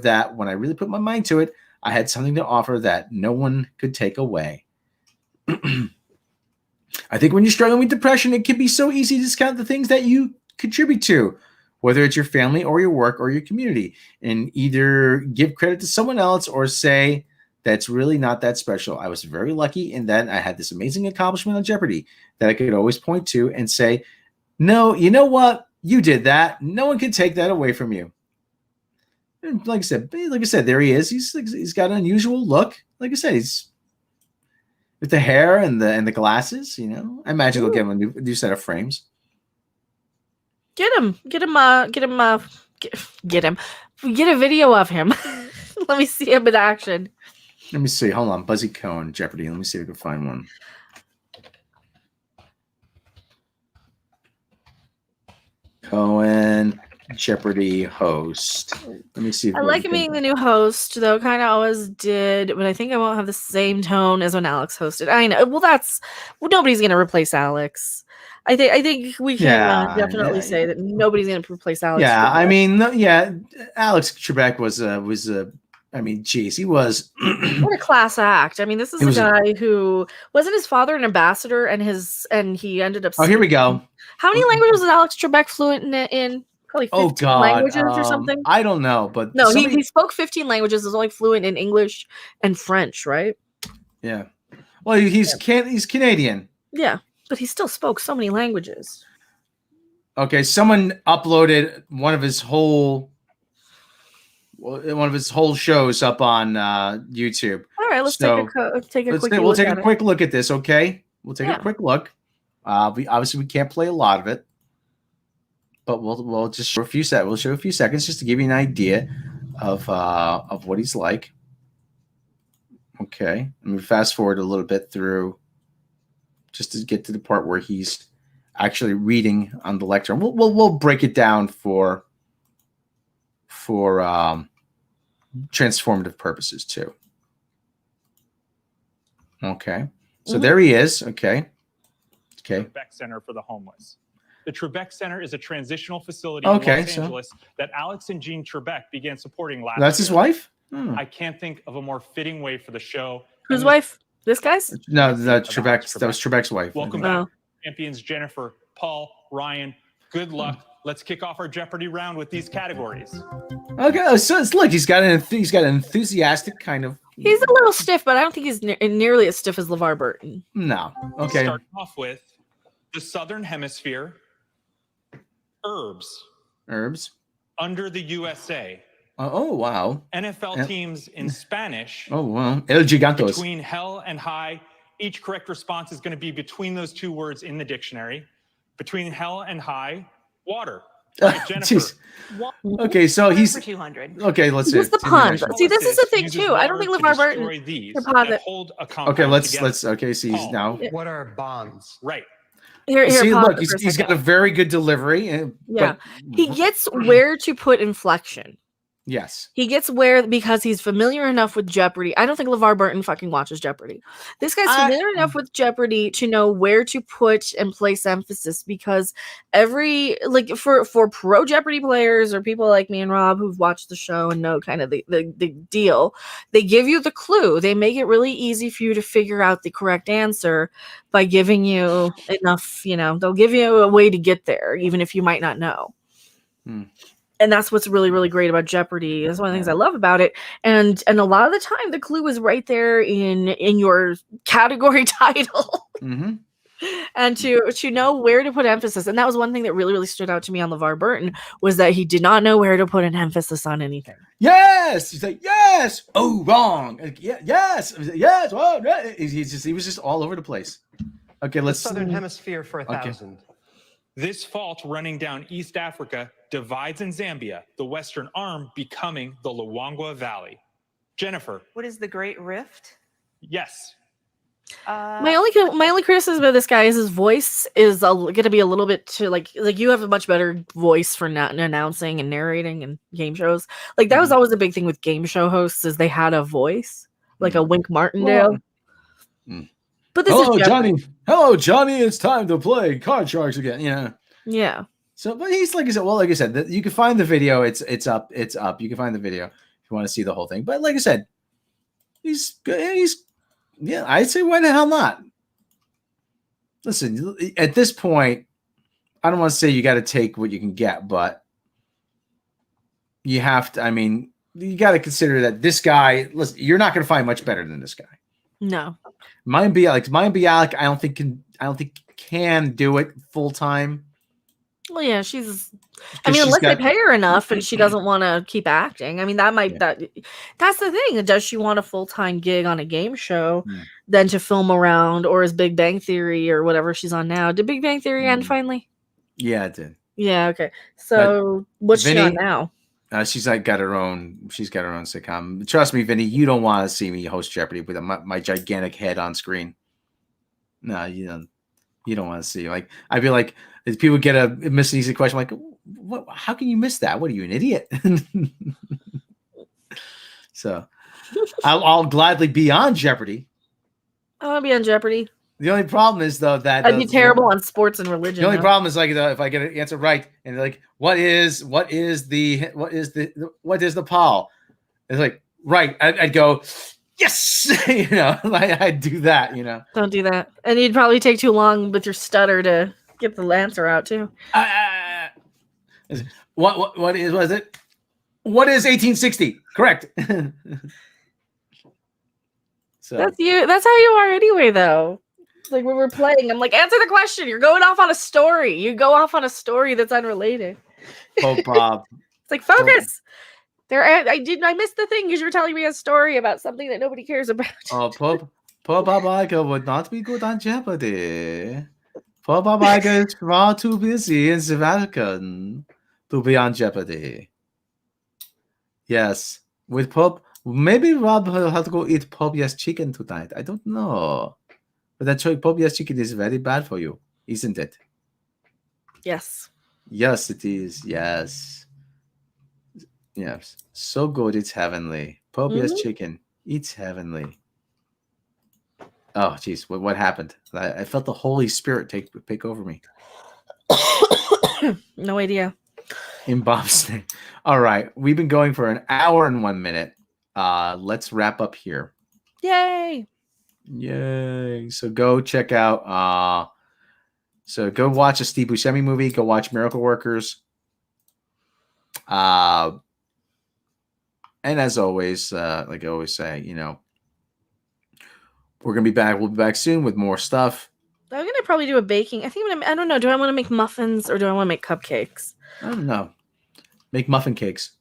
that when I really put my mind to it, I had something to offer that no one could take away. I think when you're struggling with depression, it can be so easy to discount the things that you contribute to, whether it's your family or your work or your community, and either give credit to someone else or say that's really not that special. I was very lucky in that I had this amazing accomplishment on Jeopardy that I could always point to and say, no, you know what? You did that. No one can take that away from you. And like I said, there he is. He's got an unusual look. Like I said, he's with the hair and the glasses. I imagine they'll give him a new set of frames. Get a video of him. Let me see him in action. Let me see. Hold on. Buzzy Cohen, Jeopardy. Let me see if I can find one. Cohen, Jeopardy host. Let me see. I like him being the new host, though. Kind of always did, but I think I won't have the same tone as when Alex hosted. I know. Well, nobody's going to replace Alex. I think we can definitely Yeah. say that nobody's going to replace Alex. Yeah, Trebek. I mean, Alex Trebek was I mean, geez, he was. What a class act! I mean, this is He a was guy who wasn't his father an ambassador, and he ended up. Oh, here we go. How many languages is Alex Trebek fluent in? Probably 15 Oh God, languages or something. I don't know, but No, he spoke 15 languages. Is only fluent in English and French, right? Yeah. Well, he's Canadian. Yeah, but he still spoke so many languages. Okay, someone uploaded one of his whole shows up on YouTube. All right, let's take a quick we'll take a quick look at this. Okay, we'll take a quick look. We can't play a lot of it, but we'll just show a few We'll show a few seconds just to give you an idea of what he's like. Okay, let me fast forward a little bit through just to get to the part where he's actually reading on the lectern. We'll break it down for transformative purposes too. Okay, so there he is. Okay. Trebek Center for the Homeless. The Trebek Center is a transitional facility in Los Angeles that Alex and Jean Trebek began supporting last year. That's his wife? I can't think of a more fitting way for the show. Whose wife? This guy's? No, that was Trebek's wife. Welcome back, champions Jennifer, Paul, Ryan. Good luck. Let's kick off our Jeopardy round with these categories. Okay, so look, he's got an enthusiastic kind of. He's a little stiff, but I don't think he's nearly as stiff as LeVar Burton. No. Okay. Start off with the Southern Hemisphere. Herbs. Under the USA. Oh wow. NFL teams in Spanish. Oh wow. El Gigantos. Between hell and high. Each correct response is going to be between those two words in the dictionary. Between hell and high, water. Right, Jennifer. Okay, so he's for 200. Okay, let's see. What's the pun? See, this is the thing too. I don't think LeVar Burton can posit. Okay, let's okay, see now. What are bonds? Right. Here, see, look, he's got a very good delivery. Yeah, he gets where to put inflection. Yes. He gets where because he's familiar enough with Jeopardy. I don't think LeVar Burton fucking watches Jeopardy. This guy's familiar enough with Jeopardy to know where to put and place emphasis because for pro Jeopardy players or people like me and Rob who've watched the show and know kind of the deal, they give you the clue. They make it really easy for you to figure out the correct answer by giving you enough, they'll give you a way to get there, even if you might not know. And that's what's really, really great about Jeopardy. That's one of the things I love about it. And a lot of the time, the clue is right there in your category title. Mm-hmm. And to know where to put emphasis. And that was one thing that really, really stood out to me on LeVar Burton was that he did not know where to put an emphasis on anything. Yes! He's like, yes! Oh, wrong! Yeah, yes! Yes! Oh, he was just all over the place. Okay, let's... The Southern Hemisphere for 1,000. Okay. This fault running down East Africa divides in Zambia, the western arm becoming the Luangwa Valley. Jennifer. What is the Great Rift? Yes. My only criticism of this guy is his voice is going to be a little bit too like you have a much better voice for announcing and narrating and game shows. Like that was always a big thing with game show hosts is they had a voice like a Wink Martindale. But this is Johnny. Hello, Johnny. It's time to play Card Sharks again. Yeah. So, but he's like I said, you can find the video. It's up. You can find the video if you want to see the whole thing. But like I said, he's I'd say why the hell not? Listen, at this point, I don't want to say you got to take what you can get, but you have to. I mean, you got to consider that this guy. Listen, you're not going to find much better than this guy. No. Mine Bialik, I don't think can do it full time. Well, yeah, unless they pay her enough and she doesn't want to keep acting. I mean, that's the thing. Does she want a full-time gig on a game show than to film around, or is Big Bang Theory or whatever she's on now? Did Big Bang Theory end finally? Yeah, it did. Yeah, okay. So what's she on now? She's got her own sitcom. Trust me, Vinny, you don't want to see me host Jeopardy with my gigantic head on screen. No, you don't. You don't want to see. Like, I'd be like, if people get a miss an easy question, like, what? How can you miss that? What are you, an idiot? So, I'll gladly be on Jeopardy. I want to be on Jeopardy. The only problem is though that I'd be terrible on sports and religion. The only though. problem is like if I get an answer right and like what is the Paul? It's like right. I'd go yes. I'd do that. Don't do that. And you'd probably take too long with your stutter to get the answer out too. What was it? What is 1860? Correct. So That's you. That's how you are anyway, though. Like when we're playing, I'm like, answer the question. You're going off on a story. You go off on a story that's unrelated. oh Bob. It's like focus. I missed the thing because you're telling me a story about something that nobody cares about. Oh, poor Bob Iger would not be good on Jeopardy. Poor Bob Iger is far too busy in the Vatican to be on Jeopardy. Yes, with Pope, maybe Rob will have to go eat Pope Yes chicken tonight. I don't know, but that Pope Yes chicken is very bad for you, isn't it? Yes. Yes, it is. Yes, so good, it's heavenly. Pope Yes chicken, it's heavenly. Oh, geez, what happened? I felt the Holy Spirit take over me. No idea. In Bob's name. All right, we've been going for an hour and 1 minute. Let's wrap up here. Yay! So go check out. So go watch a Steve Buscemi movie. Go watch Miracle Workers. And as always, like I always say, we're gonna be back. We'll be back soon with more stuff. I'm gonna probably do a baking. I don't know. Do I want to make muffins or do I want to make cupcakes? I don't know. Make muffin cakes.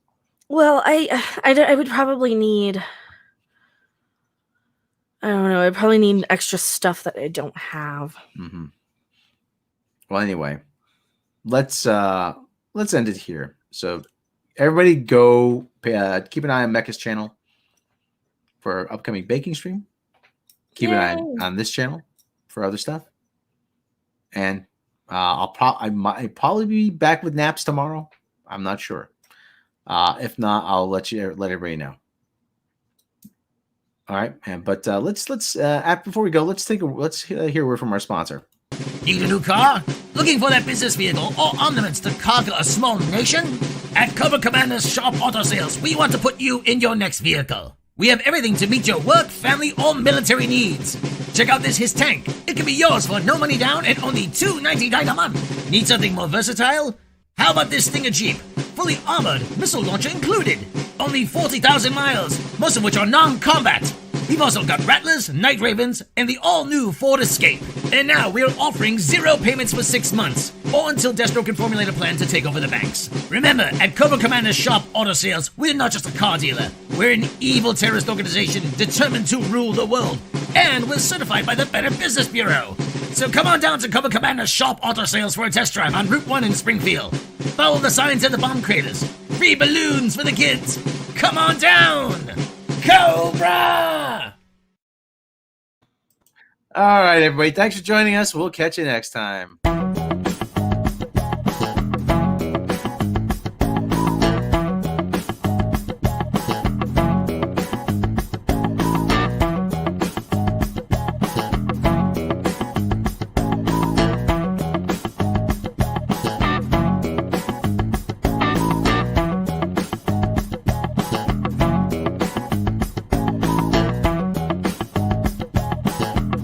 Well, I would probably need. I don't know. I probably need extra stuff that I don't have. Mm-hmm. Well, anyway, let's end it here. So everybody go keep an eye on Mecca's channel for upcoming baking stream. Keep an eye on this channel for other stuff. And I might probably be back with naps tomorrow. I'm not sure. If not, I'll let everybody know. All right, but let's before we go, let's hear a word from our sponsor. Need a new car? Looking for that business vehicle or ornaments to conquer a small nation? At Cobra Commander's Sharp Auto Sales, we want to put you in your next vehicle. We have everything to meet your work, family, or military needs. Check out this His tank. It can be yours for no money down and only $2.99 a month. Need something more versatile? How about this Stinger Jeep? Fully armored, missile launcher included. Only 40,000 miles, most of which are non-combat. We've also got Rattlers, Night Ravens, and the all-new Ford Escape. And now we're offering 0 payments for 6 months, or until Destro can formulate a plan to take over the banks. Remember, at Cobra Commander's Sharp Auto Sales, we're not just a car dealer. We're an evil terrorist organization determined to rule the world. And we're certified by the Better Business Bureau. So come on down to Cobra Commander's Sharp Auto Sales for a test drive on Route 1 in Springfield. Follow the signs of the bomb craters. Free balloons for the kids. Come on down! Cobra! All right, everybody. Thanks for joining us. We'll catch you next time.